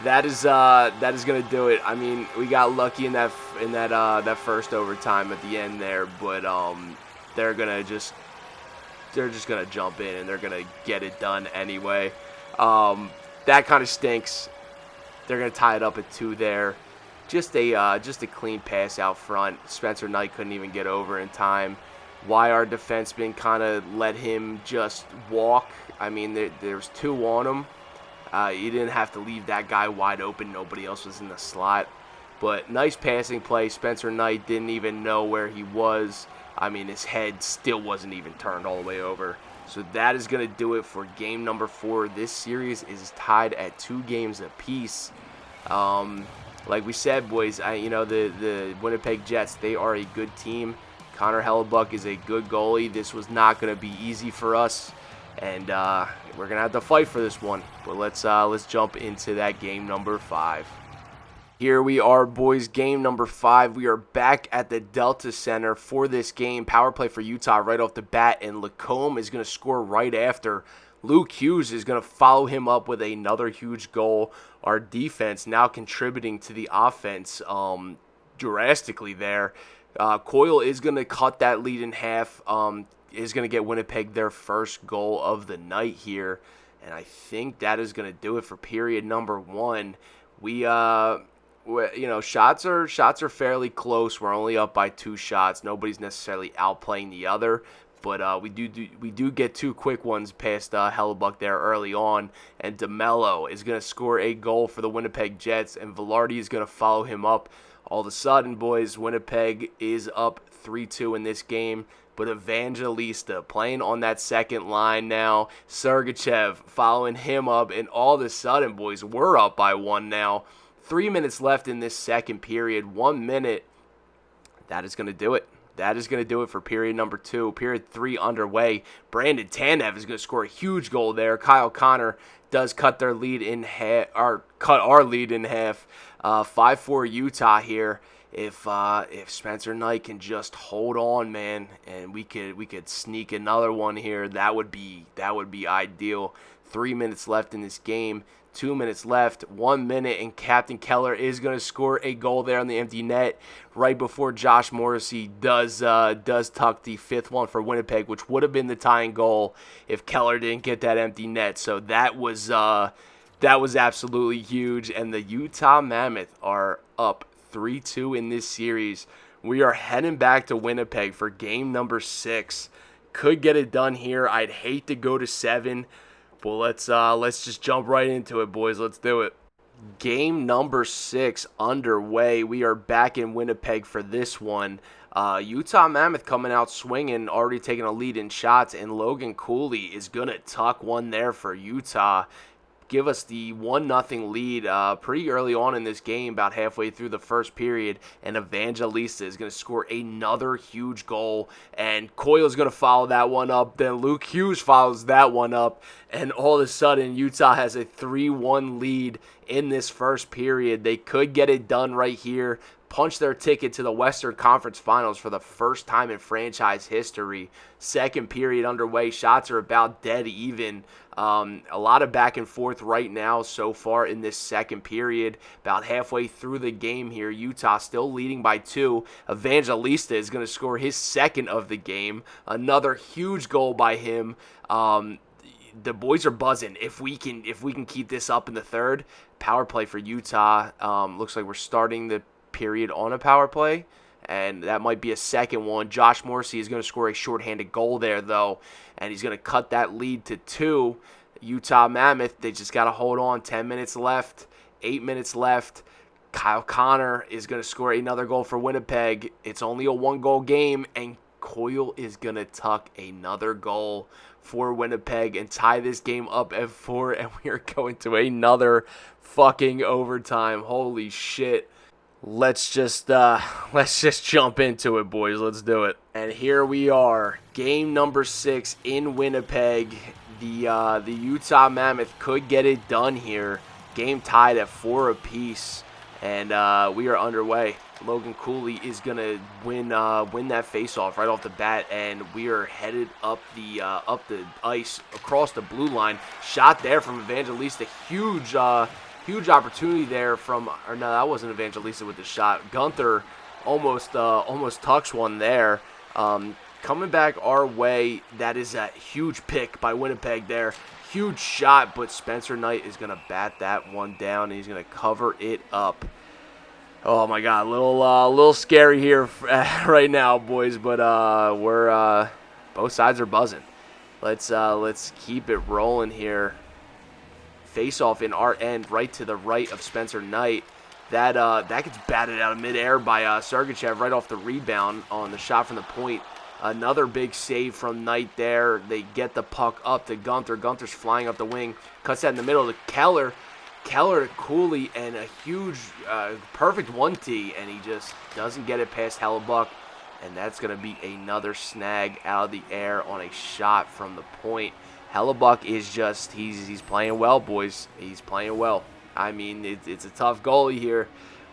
that is gonna do it. I mean, we got lucky in that first overtime at the end there, but they're just gonna jump in and they're gonna get it done anyway. That kind of stinks. They're gonna tie it up at 2 there. Just a clean pass out front. Spencer Knight couldn't even get over in time. Why our defenseman kind of let him just walk. I mean, there's 2 on him. You didn't have to leave that guy wide open. Nobody else was in the slot. But nice passing play. Spencer Knight didn't even know where he was. I mean, his head still wasn't even turned all the way over. So that is going to do it for game number 4. This series is tied at 2 games apiece. Like we said, boys, the Winnipeg Jets, they are a good team. Connor Hellebuck is a good goalie. This was not going to be easy for us. And we're going to have to fight for this one. But let's jump into that game number 5. Here we are, boys, game number 5. We are back at the Delta Center for this game. Power play for Utah right off the bat, and Lacombe is going to score right after. Luke Hughes is going to follow him up with another huge goal. Our defense now contributing to the offense drastically there. Coyle is going to cut that lead in half. Is going to get Winnipeg their first goal of the night here. And I think that is going to do it for period number 1. Shots are fairly close. We're only up by 2 shots. Nobody's necessarily outplaying the other, but we do get 2 quick ones past Hellebuck there early on, and DeMello is going to score a goal for the Winnipeg Jets, and Velarde is going to follow him up. All of a sudden, boys, Winnipeg is up 3-2 in this game. But Evangelista playing on that second line now. Sergachev following him up. And all of a sudden, boys, we're up by 1 now. 3 minutes left in this second period. 1 minute. That is going to do it. That is going to do it for period number 2. Period 3 underway. Brandon Tanev is going to score a huge goal there. Kyle Connor does cut their lead in half, or cut our lead in half. 5-4 Utah here. If Spencer Knight can just hold on, man, and we could sneak another one here, that would be ideal. 3 minutes left in this game. 2 minutes left, 1 minute, and Captain Keller is going to score a goal there on the empty net right before Josh Morrissey does tuck the 5th one for Winnipeg, which would have been the tying goal if Keller didn't get that empty net. So that was absolutely huge, and the Utah Mammoth are up 3-2 in this series. We are heading back to Winnipeg for game number 6. Could get it done here. I'd hate to go to 7. Well, let's just jump right into it, boys. Let's do it. Game number 6 underway. We are back in Winnipeg for this one. Utah Mammoth coming out swinging, already taking a lead in shots, and Logan Cooley is going to tuck one there for Utah. Give us the 1-0 lead pretty early on in this game, about halfway through the first period, and Evangelista is going to score another huge goal, and Coyle's going to follow that one up, then Luke Hughes follows that one up, and all of a sudden Utah has a 3-1 lead in this first period. They could get it done right here, punch their ticket to the Western Conference Finals for the first time in franchise history. Second period underway. Shots are about dead even. A lot of back and forth right now so far in this second period. About halfway through the game here. Utah still leading by 2. Evangelista is going to score his second of the game. Another huge goal by him. The boys are buzzing. If we can keep this up in the third, power play for Utah. Looks like we're starting the period on a power play, and that might be a second one. Josh Morrissey is going to score a shorthanded goal there, though, and he's going to cut that lead to 2. Utah Mammoth, they just got to hold on. 10 minutes left, 8 minutes left. Kyle Connor is going to score another goal for Winnipeg. It's only a 1-goal game, and Coyle is going to tuck another goal for Winnipeg and tie this game up at 4, and we are going to another fucking overtime. Holy shit. Let's just jump into it, boys. Let's do it. And here we are, game number 6 in Winnipeg. The Utah Mammoth could get it done here. Game tied at 4 apiece, and we are underway. Logan Cooley is gonna win that faceoff right off the bat, and we are headed up the ice across the blue line. Shot there from Evangelista, huge opportunity there from, or no, that wasn't Evangelista with the shot. Gunther almost tucks one there. Coming back our way, that is a huge pick by Winnipeg there. Huge shot, but Spencer Knight is going to bat that one down, and he's going to cover it up. Oh my God, a little scary here right now, boys, but we're both sides are buzzing. Let's keep it rolling here. Face-off in our end, right to the right of Spencer Knight. That gets batted out of midair by Sergachev right off the rebound on the shot from the point. Another big save from Knight there. They get the puck up to Gunther. Gunther's flying up the wing. Cuts that in the middle to Keller. Keller to Cooley, and a huge, perfect 1-T, and he just doesn't get it past Hellebuck. And that's going to be another snag out of the air on a shot from the point. Hellebuck is just, he's playing well, boys. He's playing well. I mean, it's a tough goalie here.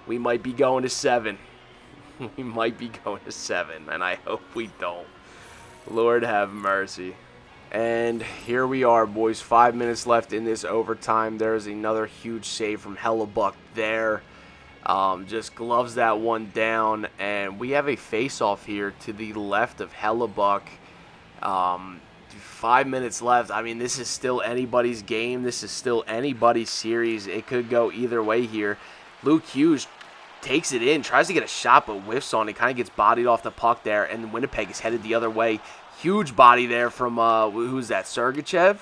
We might be going to 7. We might be going to 7, and I hope we don't. Lord have mercy. And here we are, boys. 5 minutes left in this overtime. There's another huge save from Hellebuck there. Just gloves that one down, and we have a face-off here to the left of Hellebuck. 5 minutes left. I mean, this is still anybody's game. This is still anybody's series. It could go either way here. Luke Hughes takes it in, tries to get a shot, but whiffs on it. Kind of gets bodied off the puck there, and Winnipeg is headed the other way. Huge body there from, who's that, Sergachev?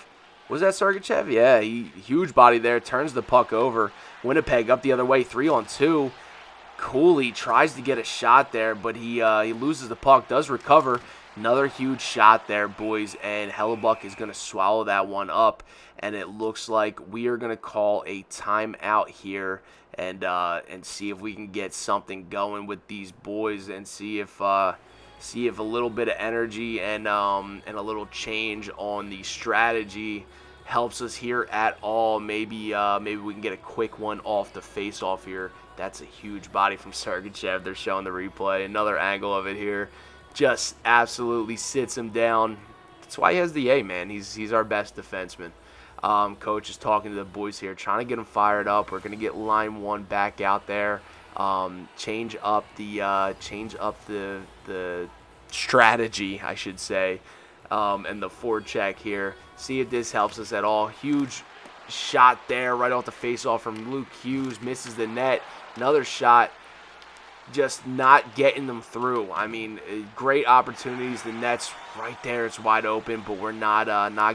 Was that Sergachev? Yeah, huge body there. Turns the puck over. Winnipeg up the other way, 3-on-2. Cooley tries to get a shot there, but he loses the puck, does recover. Another huge shot there, boys, and Hellebuck is going to swallow that one up, and it looks like we are going to call a timeout here and see if we can get something going with these boys and see if a little bit of energy and a little change on the strategy helps us here at all. Maybe we can get a quick one off the face-off here. That's a huge body from Sergachev. They're showing the replay. Another angle of it here. Just absolutely sits him down. That's why he has the A, man. He's our best defenseman. Coach is talking to the boys here, trying to get them fired up. We're gonna get line 1 back out there. Change up the strategy, I should say, and the forecheck here. See if this helps us at all. Huge shot there, right off the face-off from Luke Hughes. Misses the net. Another shot. Just not getting them through. I mean, great opportunities. The net's right there. It's wide open, but we're not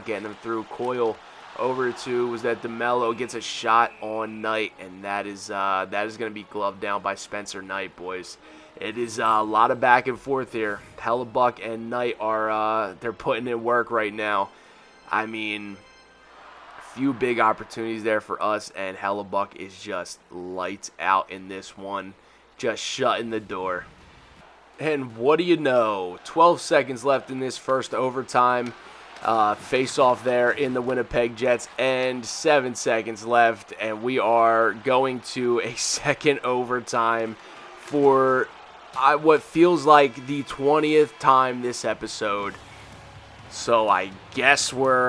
getting them through. Coyle over to, was that DeMello gets a shot on Knight, and that is going to be gloved down by Spencer Knight, boys. It is a lot of back and forth here. Hellebuck and Knight are they're putting in work right now. I mean, a few big opportunities there for us, and Hellebuck is just lights out in this one, just shutting the door. And what do you know? 12 seconds left in this first overtime. Face off there in the Winnipeg Jets, and 7 seconds left, and we are going to a second overtime for what feels like the 20th time this episode. So I guess we're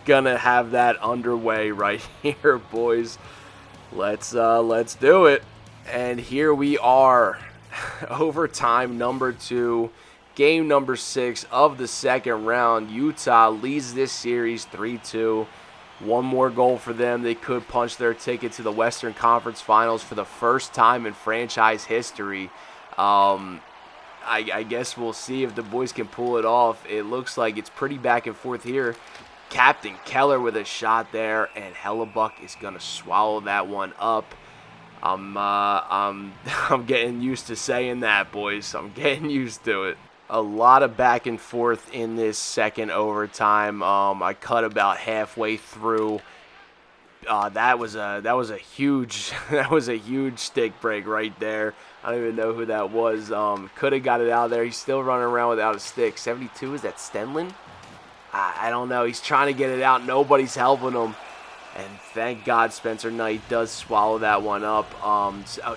gonna have that underway right here, boys. Let's do it. And here we are, overtime number 2. Game number 6 of the second round. Utah leads this series 3-2. One more goal for them. They could punch their ticket to the Western Conference Finals for the first time in franchise history. I guess we'll see if the boys can pull it off. It looks like it's pretty back and forth here. Captain Keller with a shot there, and Hellebuck is going to swallow that one up. I'm getting used to saying that, boys. I'm getting used to it. A lot of back and forth in this second overtime. I cut about halfway through. That was a huge stick break right there. I don't even know who that was. Could have got it out of there. He's still running around without a stick. 72, is that STANLEY? I don't know. He's trying to get it out. Nobody's helping him. And thank God Spencer Knight does swallow that one up.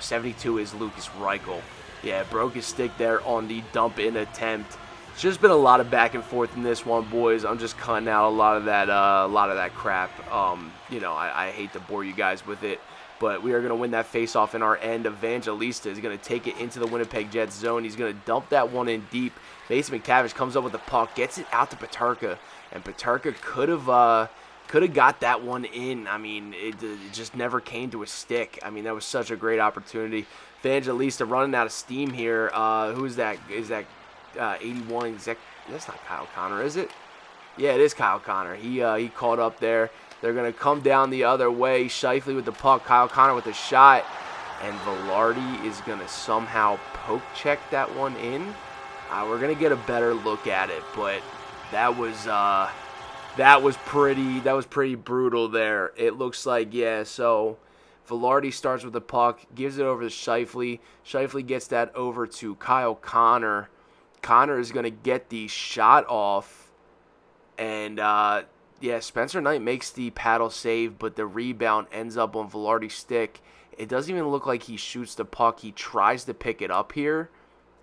72 is Lucas Reichel. Yeah, broke his stick there on the dump-in attempt. It's just been a lot of back and forth in this one, boys. I'm just cutting out a lot of that crap. I hate to bore you guys with it, but we are going to win that face-off in our end. Evangelista is going to take it into the Winnipeg Jets zone. He's going to dump that one in deep. Mason McTavish comes up with the puck, gets it out to Peterka, and Peterka could have got that one in. I mean, it just never came to a stick. I mean, that was such a great opportunity. Evangelista running out of steam here. Who is that? Is that 81? That's not Kyle Connor, is it? Yeah, it is Kyle Connor. He caught up there. They're going to come down the other way. Shifley with the puck. Kyle Connor with a shot. And Velarde is going to somehow poke check that one in. We're going to get a better look at it, but that was pretty brutal there. It looks like, yeah, so Velarde starts with the puck, gives it over to Shifley. Shifley gets that over to Kyle Connor. Connor is going to get the shot off. And, Spencer Knight makes the paddle save, but the rebound ends up on Velarde's stick. It doesn't even look like he shoots the puck. He tries to pick it up here,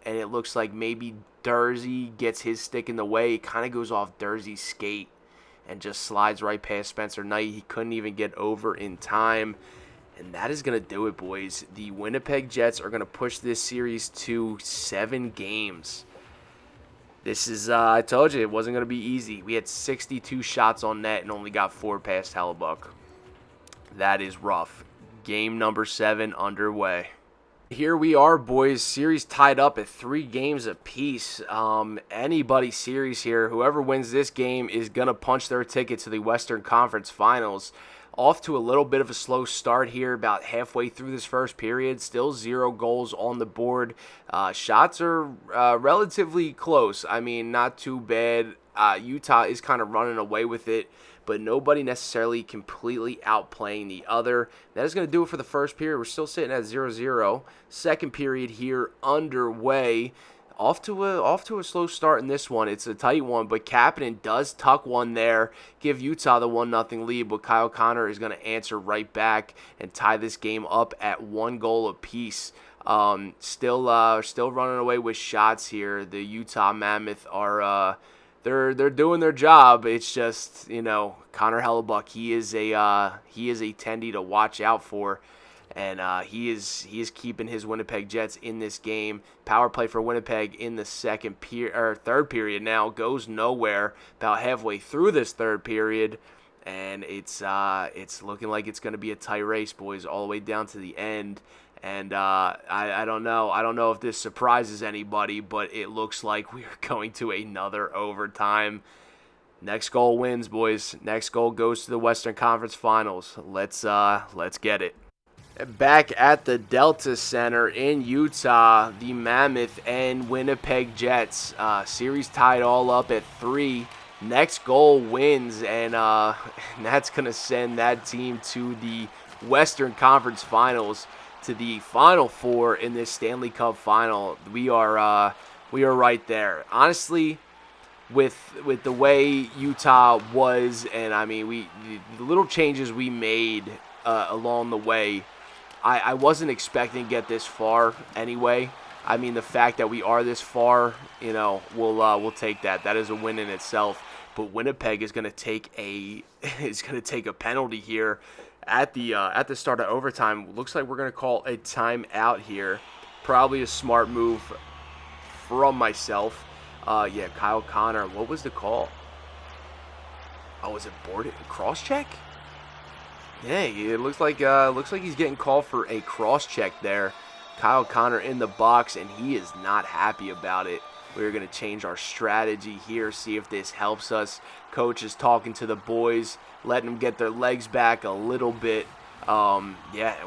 and it looks like maybe Dursey gets his stick in the way. It kind of goes off Dursey's skate and just slides right past Spencer Knight. He couldn't even get over in time. And that is going to do it, boys. The Winnipeg Jets are going to push this series to 7 games. This is, I told you, it wasn't going to be easy. We had 62 shots on net and only got 4 past Hellebuck. That is rough. Game number 7 underway. Here we are, boys. Series tied up at 3 games apiece. Anybody's series here. Whoever wins this game is going to punch their ticket to the Western Conference Finals. Off to a little bit of a slow start here, about halfway through this first period. Still 0 goals on the board. Shots are relatively close. I mean, not too bad. Utah is kind of running away with it, but nobody necessarily completely outplaying the other. That is going to do it for the first period. We're still sitting at 0-0. Second period here underway. Off to a slow start in this one. It's a tight one, but Kapanen does tuck one there, give Utah the 1-0 lead, but Kyle Connor is going to answer right back and tie this game up at 1 goal apiece. Still running away with shots here. The Utah Mammoth are they're doing their job. It's just, Connor Hellebuck, he is a tendy to watch out for. And he is keeping his Winnipeg Jets in this game. Power play for Winnipeg in the third period now goes nowhere. About halfway through this third period, and it's looking like it's going to be a tight race, boys, all the way down to the end. And I don't know if this surprises anybody, but it looks like we are going to another overtime. Next goal wins, boys. Next goal goes to the Western Conference Finals. Let's get it. Back at the Delta Center in Utah, the Mammoth and Winnipeg Jets. Series tied all up at 3. Next goal wins, and that's going to send that team to the Western Conference Finals, to the Final Four in this Stanley Cup Final. We are right there. Honestly, with the way Utah was, and I mean the little changes we made along the way, I wasn't expecting to get this far anyway. I mean, the fact that we are this far, we'll take that. That is a win in itself. But Winnipeg is going to take a penalty here at the start of overtime. Looks like we're going to call a timeout here. Probably a smart move from myself. Kyle Connor. What was the call? Oh, was it boarded? Cross check? Yeah, it looks like he's getting called for a cross check there. Kyle Connor in the box, and he is not happy about it. We're going to change our strategy here, see if this helps us. Coach is talking to the boys, letting them get their legs back a little bit. And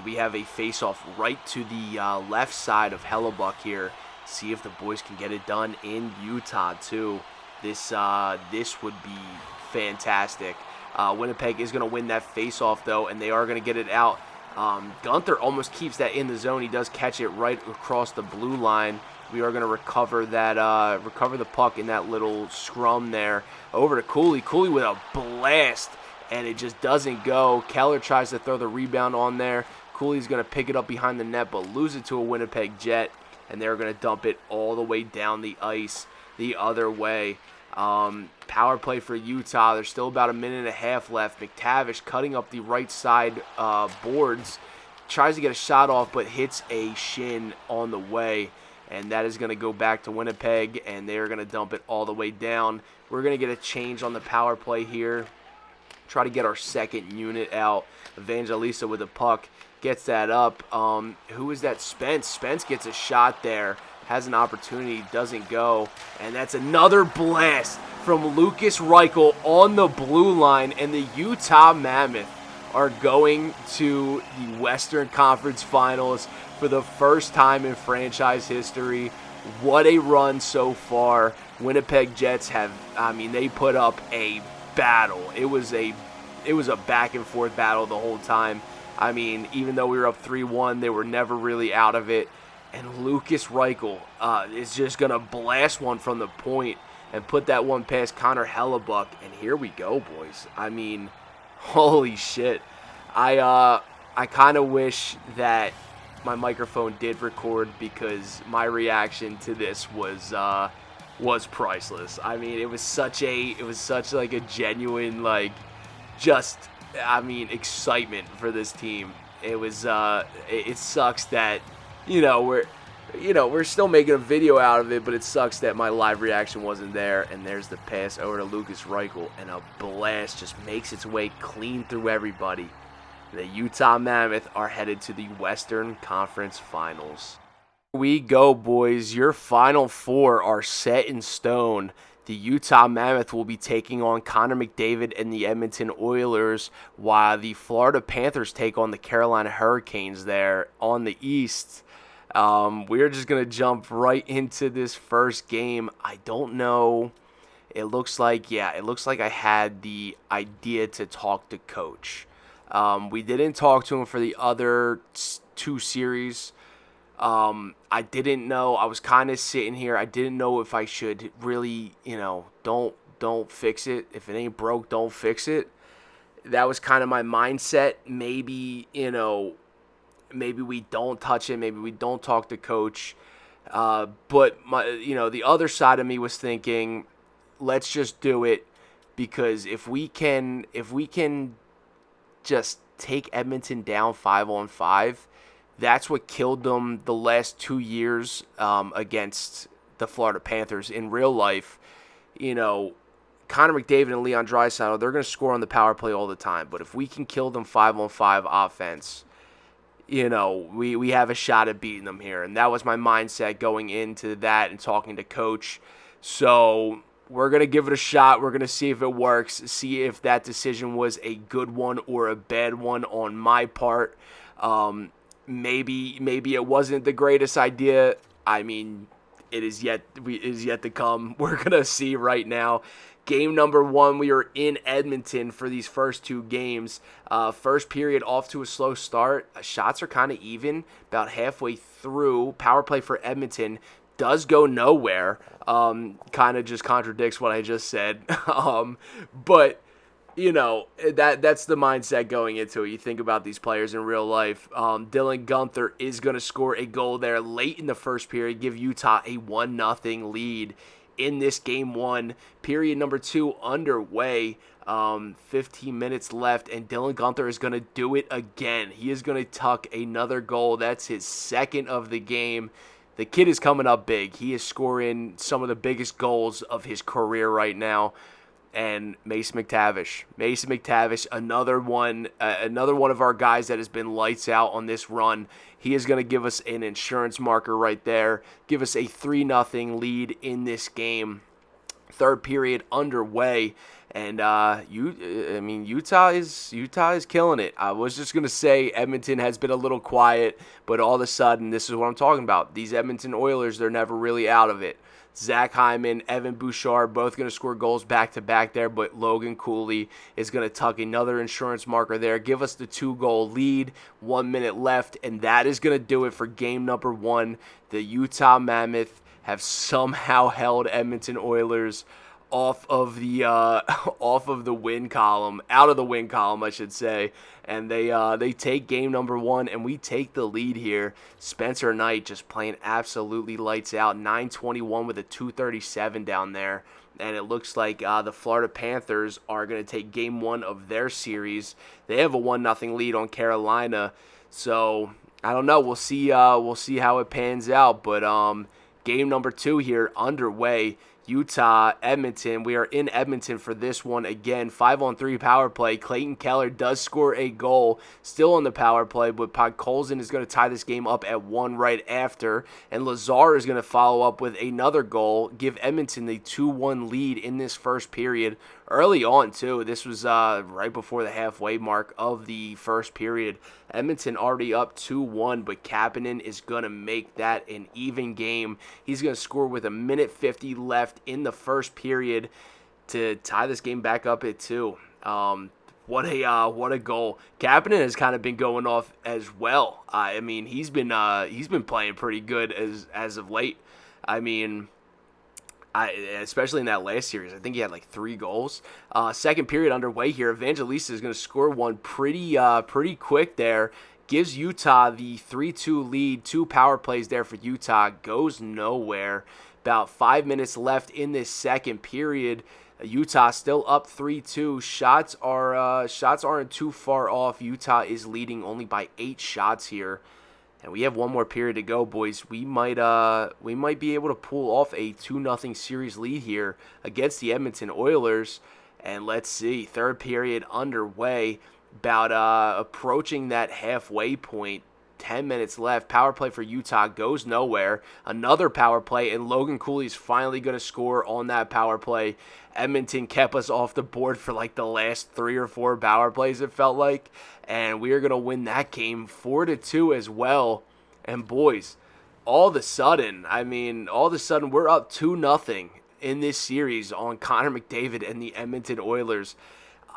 we have a face-off right to the left side of Hellebuck here. See if the boys can get it done in Utah too. This would be fantastic. Winnipeg is going to win that face-off, though, and they are going to get it out. Gunther almost keeps that in the zone. He does catch it right across the blue line. We are going to recover the puck in that little scrum there. Over to Cooley. Cooley with a blast, and it just doesn't go. Keller tries to throw the rebound on there. Cooley's going to pick it up behind the net, but lose it to a Winnipeg Jet, and they're going to dump it all the way down the ice the other way. Power play for Utah. There's still about a minute and a half left. McTavish cutting up the right side boards. Tries to get a shot off, but hits a shin on the way. And that is going to go back to Winnipeg, and they're going to dump it all the way down. We're going to get a change on the power play here. Try to get our second unit out. Evangelista with the puck. Gets that up. Who is that? Spence. Spence gets a shot there. Has an opportunity, doesn't go, and that's another blast from Lucas Reichel on the blue line, and the Utah Mammoth are going to the Western Conference Finals for the first time in franchise history. What a run so far. Winnipeg Jets they put up a battle. It was a back and forth battle the whole time. I mean, even though we were up 3-1, they were never really out of it. And Lucas Reichel is just going to blast one from the point and put that one past Connor Hellebuck. And here we go, boys. I mean, holy shit. I kind of wish that my microphone did record, because my reaction to this was priceless. I mean, it was such like a genuine, excitement for this team. It was it sucks that we're still making a video out of it, but it sucks that my live reaction wasn't there. And there's the pass over to Lucas Reichel, and a blast just makes its way clean through everybody. The Utah Mammoth are headed to the Western Conference Finals. Here we go, boys. Your Final Four are set in stone. The Utah Mammoth will be taking on Connor McDavid and the Edmonton Oilers, while the Florida Panthers take on the Carolina Hurricanes there on the East. We're just going to jump right into this first game. I don't know. It looks like I had the idea to talk to Coach. We didn't talk to him for the other two series. I didn't know. I was kind of sitting here. I didn't know if I should really, don't fix it. If it ain't broke, don't fix it. That was kind of my mindset. Maybe, maybe we don't touch it. Maybe we don't talk to Coach. But the other side of me was thinking, let's just do it, because if we can just take Edmonton down 5-on-5, that's what killed them the last 2 years against the Florida Panthers. In real life, Connor McDavid and Leon Draisaitl, they're going to score on the power play all the time. But if we can kill them 5-on-5 offense, we have a shot at beating them here. And that was my mindset going into that and talking to Coach. So we're going to give it a shot. We're going to see if it works, see if that decision was a good one or a bad one on my part. Maybe it wasn't the greatest idea. I mean, it is yet to come. We're going to see right now. Game number 1, we are in Edmonton for these first 2 games. First period off to a slow start. Shots are kind of even, about halfway through. Power play for Edmonton does go nowhere. Kind of just contradicts what I just said. But you know, that's the mindset going into it. You think about these players in real life. Dylan Guenther is going to score a goal there late in the first period, give Utah a 1-0 lead in this game 1. Period number 2 underway. 15 minutes left, and Dylan Guenther is going to do it again. He is going to tuck another goal. That's his second of the game. The kid is coming up big. He is scoring some of the biggest goals of his career right now. And Mason McTavish, another one of our guys that has been lights out on this run. He is going to give us an insurance marker right there, give us a 3-0 lead in this game. Third period underway, and Utah is killing it. I was just going to say Edmonton has been a little quiet, but all of a sudden, this is what I'm talking about. These Edmonton Oilers, they're never really out of it. Zach Hyman, Evan Bouchard, both going to score goals back-to-back there, but Logan Cooley is going to tuck another insurance marker there, give us the 2-goal lead, 1 minute left, and that is going to do it for game number 1. The Utah Mammoth have somehow held Edmonton Oilers off of the win column, out of the win column, I should say, and they take game number 1, and we take the lead here. Spencer Knight just playing absolutely lights out, 9:21 with a 2:37 down there, and it looks like the Florida Panthers are going to take game 1 of their series. They have a 1-0 lead on Carolina, so I don't know. We'll see how it pans out, but game number 2 here underway. Utah, Edmonton. We are in Edmonton for this one again. 5-on-3 power play. Clayton Keller does score a goal, still on the power play, but Podkolzin is going to tie this game up at 1 right after, and Lazar is going to follow up with another goal, give Edmonton the 2-1 lead in this first period. Early on, too. This was right before the halfway mark of the first period. Edmonton already up 2-1, but Kapanen is going to make that an even game. He's going to score with 1:50 left in the first period to tie this game back up at 2. What a goal. Kapanen has kind of been going off as well. I mean, he's been playing pretty good as of late. I mean, especially in that last series, I think he had like 3 goals. Second period underway here. Evangelista is going to score one pretty quick there. Gives Utah the 3-2 lead. 2 power plays there for Utah. Goes nowhere. About 5 minutes left in this second period. Utah still up 3-2. Shots aren't too far off. Utah is leading only by 8 shots here. And we have one more period to go, boys. We might be able to pull off a 2-0 series lead here against the Edmonton Oilers. And let's see, third period underway, about approaching that halfway point. 10 minutes left. Power play for Utah goes nowhere. Another power play, and Logan Cooley is finally going to score on that power play. Edmonton kept us off the board for like the last 3 or 4 power plays, it felt like. And we are going to win that game 4-2 as well. And boys, all of a sudden, we're up 2-0 in this series on Connor McDavid and the Edmonton Oilers.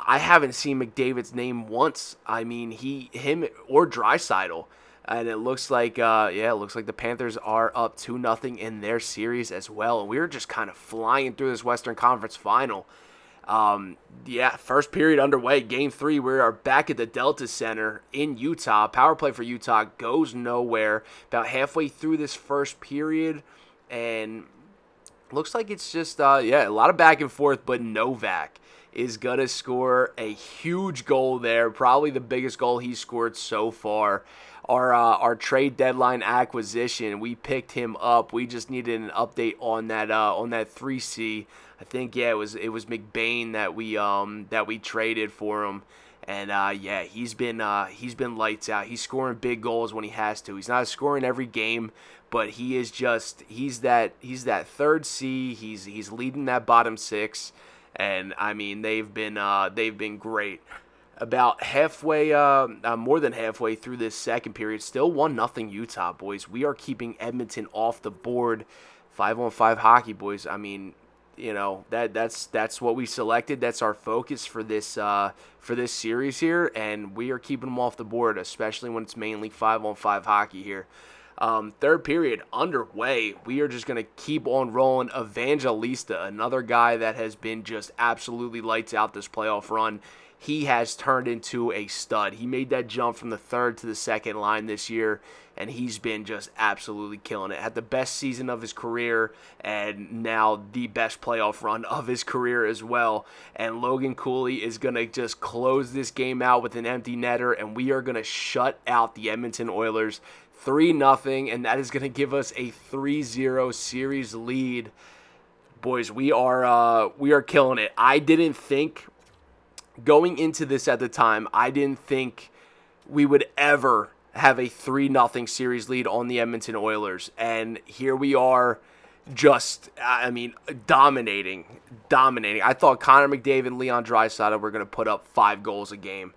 I haven't seen McDavid's name once. I mean, him or Draisaitl. And it looks like the Panthers are up 2-0 in their series as well. And we were just kind of flying through this Western Conference final. First period underway, game 3. We are back at the Delta Center in Utah. Power play for Utah goes nowhere. About halfway through this first period, and looks like it's just a lot of back and forth, but Novak is going to score a huge goal there, probably the biggest goal he's scored so far. Our trade deadline acquisition, we picked him up. We just needed an update on that 3C. I think it was McBain that we traded for him, And yeah, he's been lights out. He's scoring big goals when he has to. He's not scoring every game, but he's that third C. He's leading that bottom six, and I mean they've been great. About halfway, more than halfway through this second period, still 1-0 Utah, boys. We are keeping Edmonton off the board. 5-on-5 hockey, boys. I mean, that's what we selected. That's our focus for this series here, and we are keeping them off the board, especially when it's mainly 5-on-5 hockey here. Third period underway. We are just going to keep on rolling. Evangelista, another guy that has been just absolutely lights out this playoff run. He has turned into a stud. He made that jump from the third to the second line this year, and he's been just absolutely killing it. Had the best season of his career, and now the best playoff run of his career as well. And Logan Cooley is going to just close this game out with an empty netter, and we are going to shut out the Edmonton Oilers 3-0, and that is going to give us a 3-0 series lead. Boys, we are killing it. I didn't think, going into this at the time, I didn't think we would ever have a 3-0 series lead on the Edmonton Oilers. And here we are, just, I mean, dominating. I thought Connor McDavid and Leon Draisaitl were going to put up 5 goals a game.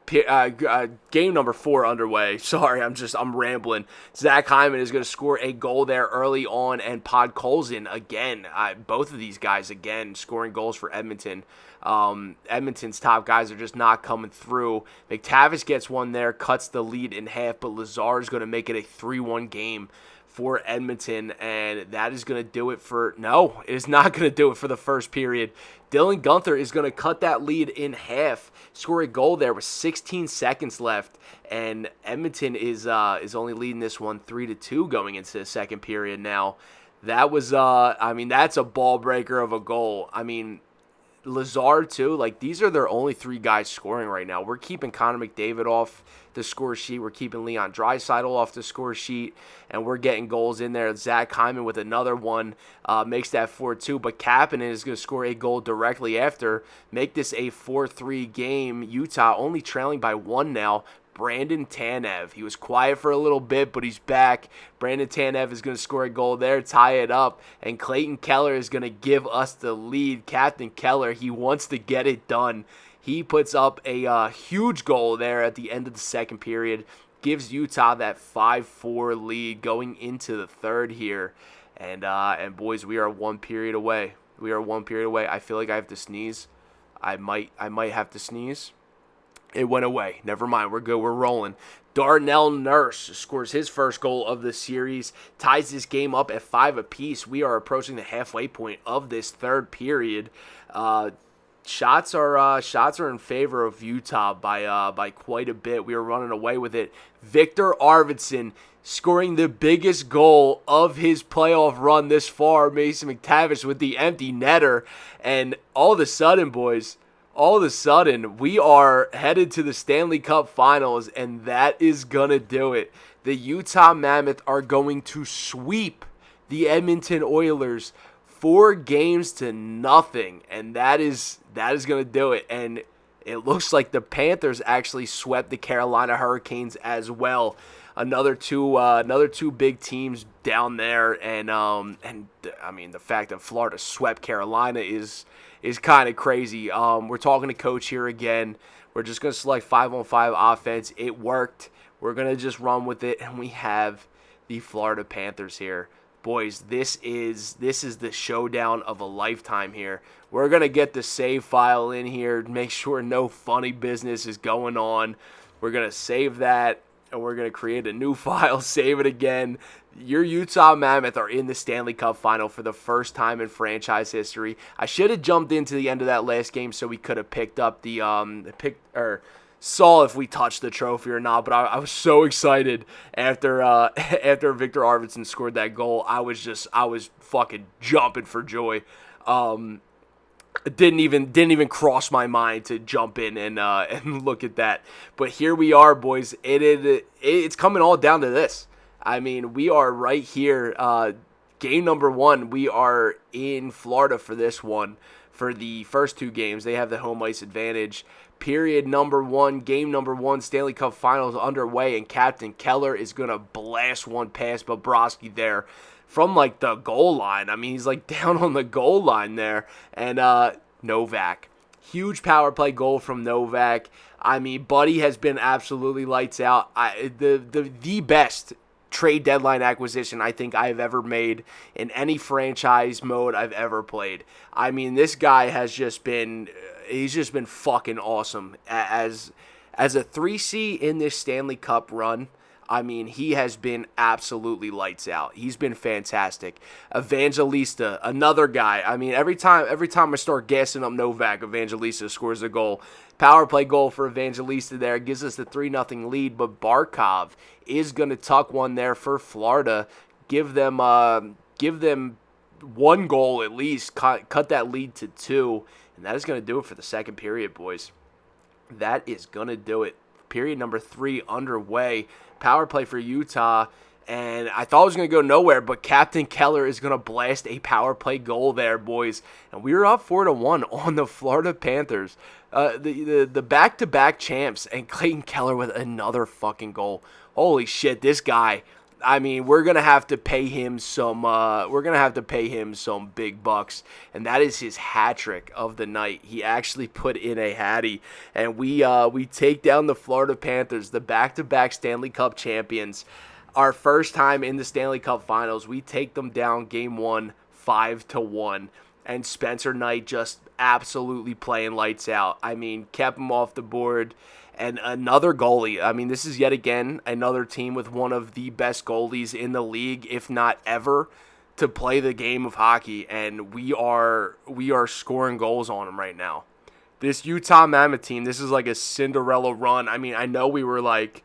Game number 4 underway. Sorry, I'm rambling. Zach Hyman is going to score a goal there early on, and Podkolzin again. Both of these guys again scoring goals for Edmonton. Edmonton's top guys are just not coming through. McTavish gets one there, cuts the lead in half, but Lazar is going to make it a 3-1 game for Edmonton, and that is going to do it for... No, it is not going to do it for the first period. Dylan Guenther is going to cut that lead in half, score a goal there with 16 seconds left, and Edmonton is only leading this one 3-2 going into the second period now. That was, that's a ball breaker of a goal. I mean, Lazar too, like, these are their only 3 guys scoring right now. We're keeping Connor McDavid off the score sheet. We're keeping Leon Draisaitl off the score sheet, and we're getting goals in there. Zach Hyman with another one makes that 4-2, but Kapanen is going to score a goal directly after, make this a 4-3 game. Utah only trailing by 1 now. Brandon Tanev. He was quiet for a little bit, but he's back. Brandon Tanev is going to score a goal there, tie it up, and Clayton Keller is going to give us the lead. Captain Keller, he wants to get it done. He puts up a huge goal there at the end of the second period, gives Utah that 5-4 lead going into the third here. And boys, we are 1 period away. I feel like I have to sneeze. I might have to sneeze. It went away. Never mind. We're good. We're rolling. Darnell Nurse scores his first goal of the series, ties this game up at 5 apiece. We are approaching the halfway point of this third period. Shots are in favor of Utah by quite a bit. We are running away with it. Victor Arvidsson scoring the biggest goal of his playoff run this far. Mason McTavish with the empty netter, and all of a sudden, boys. We are headed to the Stanley Cup Finals, and that is going to do it. The Utah Mammoth are going to sweep the Edmonton Oilers 4-0, and that is going to do it. And it looks like the Panthers actually swept the Carolina Hurricanes as well. Another two big teams down there, and I mean, the fact that Florida swept Carolina is kind of crazy. We're talking to Coach here again. We're just going to select 5-on-5 offense. It worked. We're going to just run with it, and we have the Florida Panthers here. Boys, this is the showdown of a lifetime here. We're going to get the save file in here, make sure no funny business is going on. We're going to save that, and we're going to create a new file, save it again. Your Utah Mammoth are in the Stanley Cup Final for the first time in franchise history. I should have jumped into the end of that last game so we could have picked up saw if we touched the trophy or not, but I was so excited after Victor Arvidsson scored that goal. I was fucking jumping for joy. It didn't even cross my mind to jump in and look at that. But here we are, boys. It's coming all down to this. I mean, we are right here. game number 1, we are in Florida for this one. For the first 2 games, they have the home ice advantage. Period number 1, game number 1, Stanley Cup Finals underway, and Captain Keller is going to blast one past Bobrovsky there from, like, the goal line. I mean, he's, like, down on the goal line there. And Novak. Huge power play goal from Novak. I mean, Buddy has been absolutely lights out. The best trade deadline acquisition I think I've ever made in any franchise mode I've ever played. I mean, this guy has just been, he's just been fucking awesome. As a 3C in this Stanley Cup run, I mean, he has been absolutely lights out. He's been fantastic. Evangelista, another guy. I mean, every time I start gassing up Novak, Evangelista scores a goal. Power play goal for Evangelista there. Gives us the 3-0 lead, but Barkov is going to tuck one there for Florida. Give them 1 goal at least. Cut that lead to 2. And that is going to do it for the second period, boys. That is going to do it. Period number 3 underway. Power play for Utah. And I thought it was going to go nowhere, but Captain Keller is going to blast a power play goal there, boys. And we were up 4-1 on the Florida Panthers. The back-to-back champs, and Clayton Keller with another fucking goal. Holy shit, this guy. I mean, we're gonna have to pay him some. Some big bucks, and that is his hat trick of the night. He actually put in a hattie, and we take down the Florida Panthers, the back-to-back Stanley Cup champions. Our first time in the Stanley Cup Finals, we take them down game 1, 5-1, and Spencer Knight just absolutely playing lights out. I mean, kept him off the board. And another goalie. I mean, this is yet again another team with one of the best goalies in the league, if not ever, to play the game of hockey. And we are scoring goals on them right now. This Utah Mammoth team, this is like a Cinderella run. I mean, I know we were like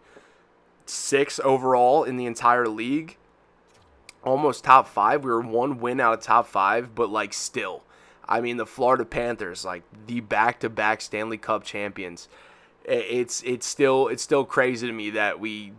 6 overall in the entire league. Almost top 5. We were 1 win out of top 5, but like still. I mean, the Florida Panthers, like the back-to-back Stanley Cup champions. It's still crazy to me that we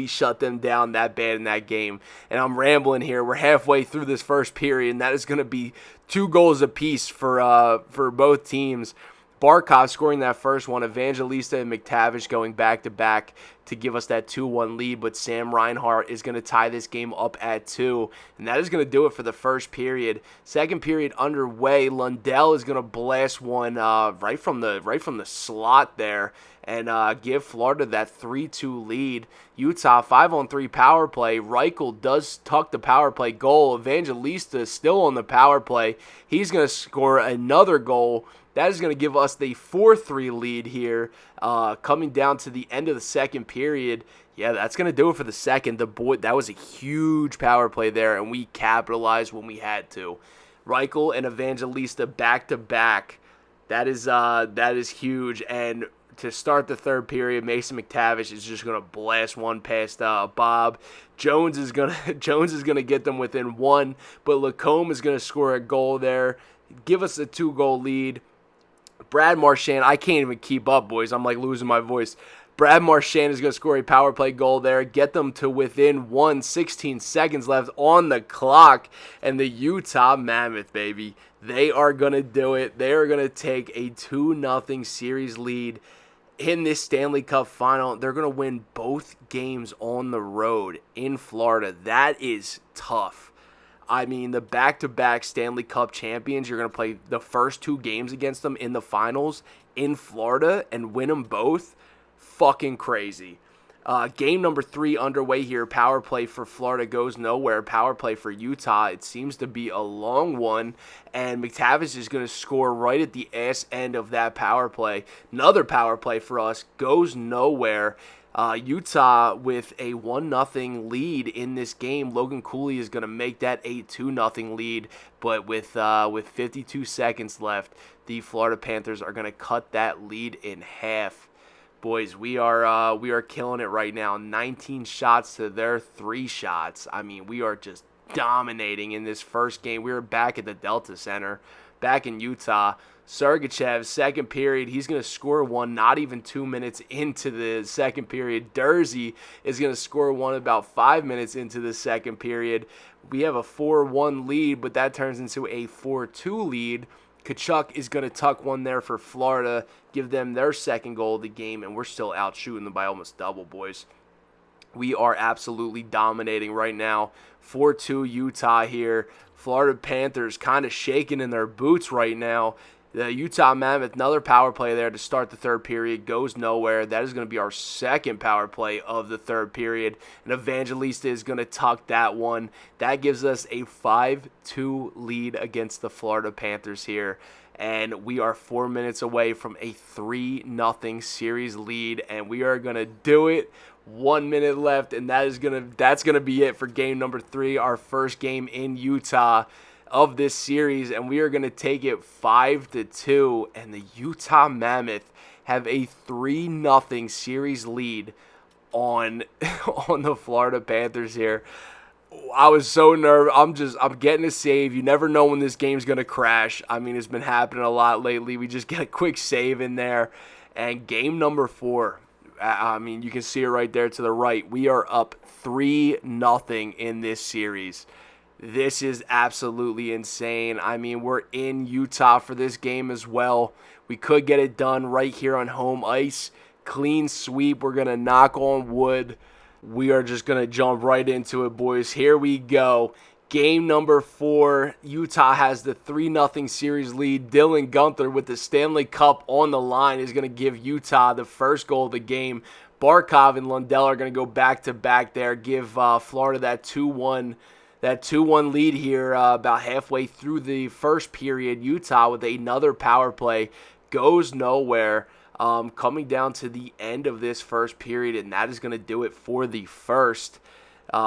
shut them down that bad in that game. And I'm rambling here. We're halfway through this first period, and that is going to be 2 goals apiece for both teams. Barkov scoring that first one, Evangelista and McTavish going back-to-back to give us that 2-1 lead, but Sam Reinhart is going to tie this game up at 2, and that is going to do it for the first period. Second period underway, Lundell is going to blast one right from the slot there and give Florida that 3-2 lead. Utah 5-on-3 power play. Reichel does tuck the power play goal. Evangelista is still on the power play. He's going to score another goal. That is going to give us the 4-3 lead here, coming down to the end of the second period. Yeah, that's going to do it for the second. That was a huge power play there, and we capitalized when we had to. Reichel and Evangelista back-to-back. That is huge. And to start the third period, Mason McTavish is just going to blast one past Bob. Jones is gonna get them within 1, but Lacombe is going to score a goal there, give us a 2-goal lead. Brad Marchand, I can't even keep up, boys. I'm like losing my voice. Brad Marchand is going to score a power play goal there, get them to within 1, 16 seconds left on the clock, and the Utah Mammoth, baby, they are going to do it. They are going to take a 2-0 series lead in this Stanley Cup final. They're going to win both games on the road in Florida. That is tough. I mean, the back-to-back Stanley Cup champions, you're going to play the first 2 games against them in the finals in Florida and win them both. Fucking crazy. Game number 3 underway here. Power play for Florida goes nowhere. Power play for Utah. It seems to be a long one. And McTavish is going to score right at the ass end of that power play. Another power play for us goes nowhere. Utah with a 1-0 lead in this game. Logan Cooley is going to make that a 2-0 lead, but with 52 seconds left, the Florida Panthers are going to cut that lead in half. Boys, we are killing it right now. 19 shots to their 3 shots. I mean, we are just dominating in this first game. We were back at the Delta Center back in Utah. Sergachev, second period, he's going to score one not even 2 minutes into the second period. Dursey is going to score one about 5 minutes into the second period. We have a 4-1 lead, but that turns into a 4-2 lead. Kachuk is going to tuck one there for Florida, give them their second goal of the game, and we're still out shooting them by almost double, boys. We are absolutely dominating right now. 4-2 Utah here. Florida Panthers kind of shaking in their boots right now. The Utah Mammoth, another power play there to start the third period, goes nowhere. That is going to be our second power play of the third period. And Evangelista is going to tuck that one. That gives us a 5-2 lead against the Florida Panthers here. And we are 4 minutes away from a 3-0 series lead. And we are going to do it. 1 minute left, and that's gonna be it for game number 3, our first game in Utah of this series, and we are going to take it 5-2, and the Utah Mammoth have a 3-0 series lead on the Florida Panthers here. I was so nervous. I'm getting a save. You never know when this game's going to crash. I mean, it's been happening a lot lately. We just get a quick save in there, and game number 4. I mean, you can see it right there to the right. We are up 3-0 in this series. This is absolutely insane. I mean, we're in Utah for this game as well. We could get it done right here on home ice. Clean sweep. We're going to knock on wood. We are just going to jump right into it, boys. Here we go. Game number 4. Utah has the 3-0 series lead. Dylan Gunther with the Stanley Cup on the line is going to give Utah the first goal of the game. Barkov and Lundell are going to go back-to-back there, give Florida that 2-1 lead here about halfway through the first period. Utah with another power play goes nowhere. Coming down to the end of this first period, and that is going to do it for the first.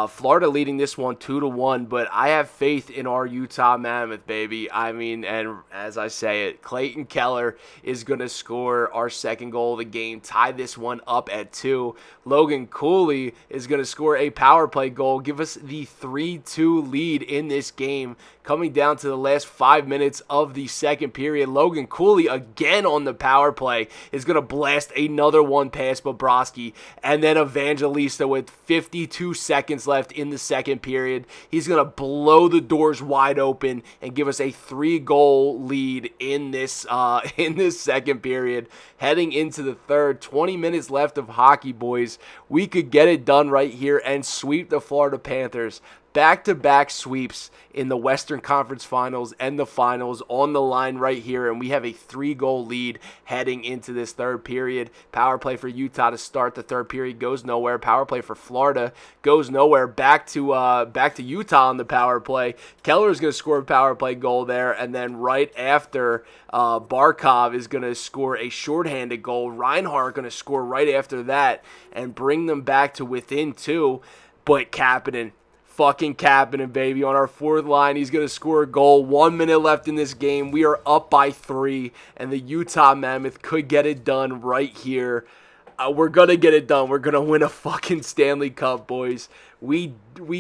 Florida leading this one 2-1, but I have faith in our Utah Mammoth, baby. I mean, and as I say it, Clayton Keller is going to score our second goal of the game, tie this one up at 2. Logan Cooley is going to score a power play goal, give us the 3-2 lead in this game. Coming down to the last 5 minutes of the second period, Logan Cooley again on the power play is going to blast another one past Bobrovsky, and then Evangelista with 52 seconds left in the second period. He's going to blow the doors wide open and give us a 3-goal lead in this second period. Heading into the third, 20 minutes left of hockey, boys. We could get it done right here and sweep the Florida Panthers. Back-to-back sweeps in the Western Conference Finals and the Finals on the line right here, and we have a 3-goal lead heading into this third period. Power play for Utah to start the third period goes nowhere. Power play for Florida goes nowhere. Back to Utah on the power play. Keller's going to score a power play goal there, and then right after Barkov is going to score a shorthanded goal. Reinhart going to score right after that and bring them back to within 2, but fucking Kapanen, baby, on our fourth line. He's going to score a goal. 1 minute left in this game. We are up by 3, and the Utah Mammoth could get it done right here. We're going to get it done. We're going to win a fucking Stanley Cup, boys. We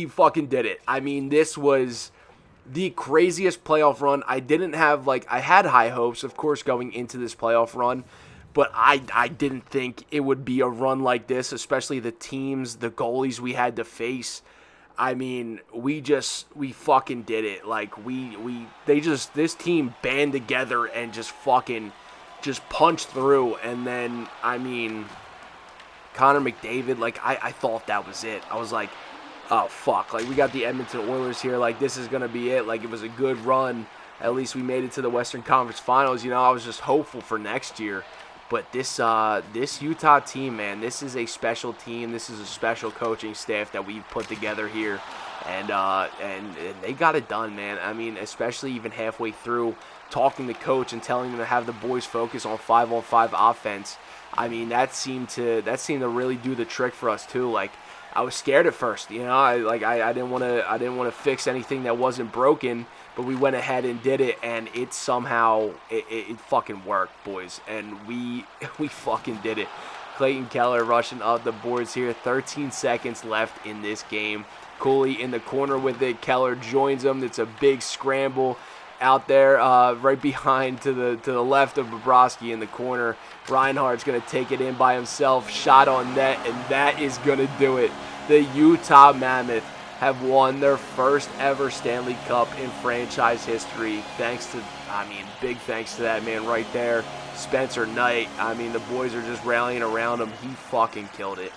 fucking did it. I mean, this was the craziest playoff run. I had high hopes, of course, going into this playoff run, but I didn't think it would be a run like this, especially the teams, the goalies we had to face. I mean, we fucking did it. Like, this team band together and just punched through. And then, I mean, Connor McDavid, like, I thought that was it. I was like, oh, fuck. Like, we got the Edmonton Oilers here. Like, this is going to be it. Like, it was a good run. At least we made it to the Western Conference Finals. You know, I was just hopeful for next year. But this Utah team, man, this is a special team. This is a special coaching staff that we've put together here, and they got it done, man. I mean, especially even halfway through, talking to coach and telling them to have the boys focus on 5-on-5 offense. I mean, that seemed to really do the trick for us too. Like, I was scared at first, you know. I didn't want to fix anything that wasn't broken. But we went ahead and did it, and it somehow it fucking worked, boys. And we fucking did it. Clayton Keller rushing up the boards here. 13 seconds left in this game. Cooley in the corner with it. Keller joins him. It's a big scramble. out there, right behind to the left of Bobrovsky in the corner. Reinhardt's going to take it in by himself. Shot on net, and that is going to do it. The Utah Mammoth have won their first ever Stanley Cup in franchise history. Big thanks to that man right there, Spencer Knight. The boys are just rallying around him. He fucking killed it.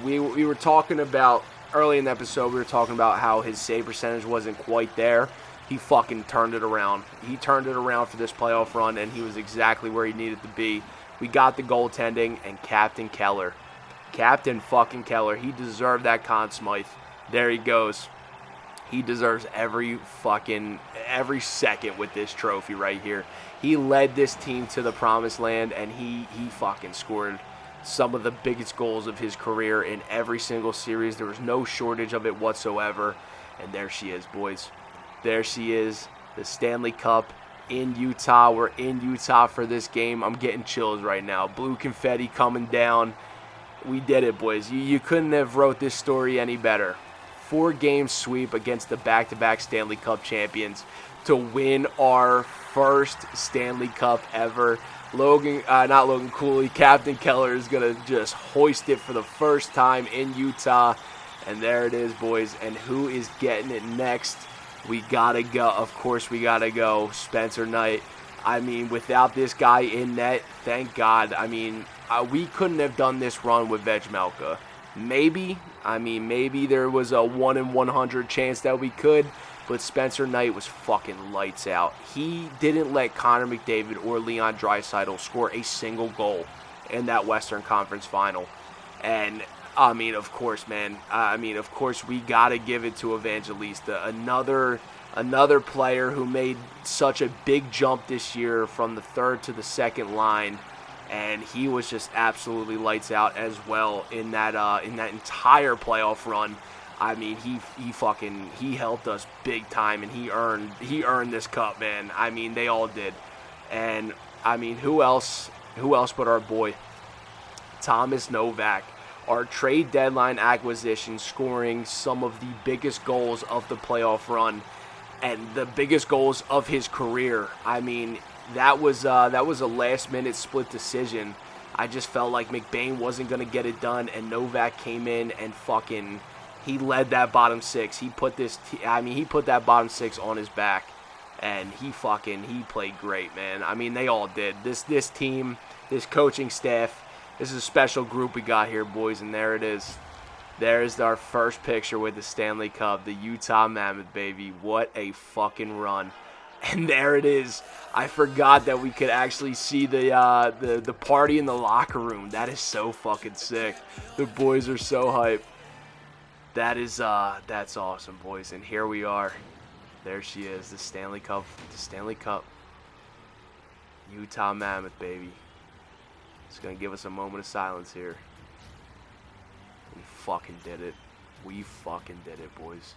We were talking about, early in the episode, we were talking about how his save percentage wasn't quite there. He fucking turned it around. He turned it around for this playoff run, and he was exactly where he needed to be. We got the goaltending, and Captain fucking Keller, he deserved that Conn Smythe. There he goes. He deserves every second with this trophy right here. He led this team to the promised land, and he fucking scored some of the biggest goals of his career in every single series. There was no shortage of it whatsoever. And there she is, boys. There she is, the Stanley Cup in Utah. We're in Utah for this game. I'm getting chills right now. Blue confetti coming down. We did it, boys. You couldn't have wrote this story any better. 4-game sweep against the back-to-back Stanley Cup champions to win our first Stanley Cup ever. Captain Keller is going to just hoist it for the first time in Utah. And there it is, boys. And who is getting it next? We got to go. Of course, we got to go. Spencer Knight. Without this guy in net, thank God. We couldn't have done this run with Vejmelka. Maybe there was a 1 in 100 chance that we could, but Spencer Knight was fucking lights out. He didn't let Connor McDavid or Leon Draisaitl score a single goal in that Western Conference Final. And, of course, man. Of course, we got to give it to Evangelista. Another player who made such a big jump this year from the third to the second line. And he was just absolutely lights out as well in that entire playoff run. He helped us big time, and he earned this cup, man. They all did. And who else but our boy Thomas Novak, our trade deadline acquisition, scoring some of the biggest goals of the playoff run and the biggest goals of his career. That was a last-minute split decision. I just felt like McBain wasn't going to get it done, and Novak came in and he led that bottom six. He put that bottom six on his back, and he played great, man. They all did. This team, this coaching staff, this is a special group we got here, boys, and there it is. There's our first picture with the Stanley Cup, the Utah Mammoth, baby. What a fucking run. And there it is. I forgot that we could actually see the party in the locker room. That is so fucking sick. The boys are so hyped. That's awesome, boys. And here we are. There she is, the Stanley Cup. Utah Mammoth, baby. Just gonna give us a moment of silence here. We fucking did it. We fucking did it, boys.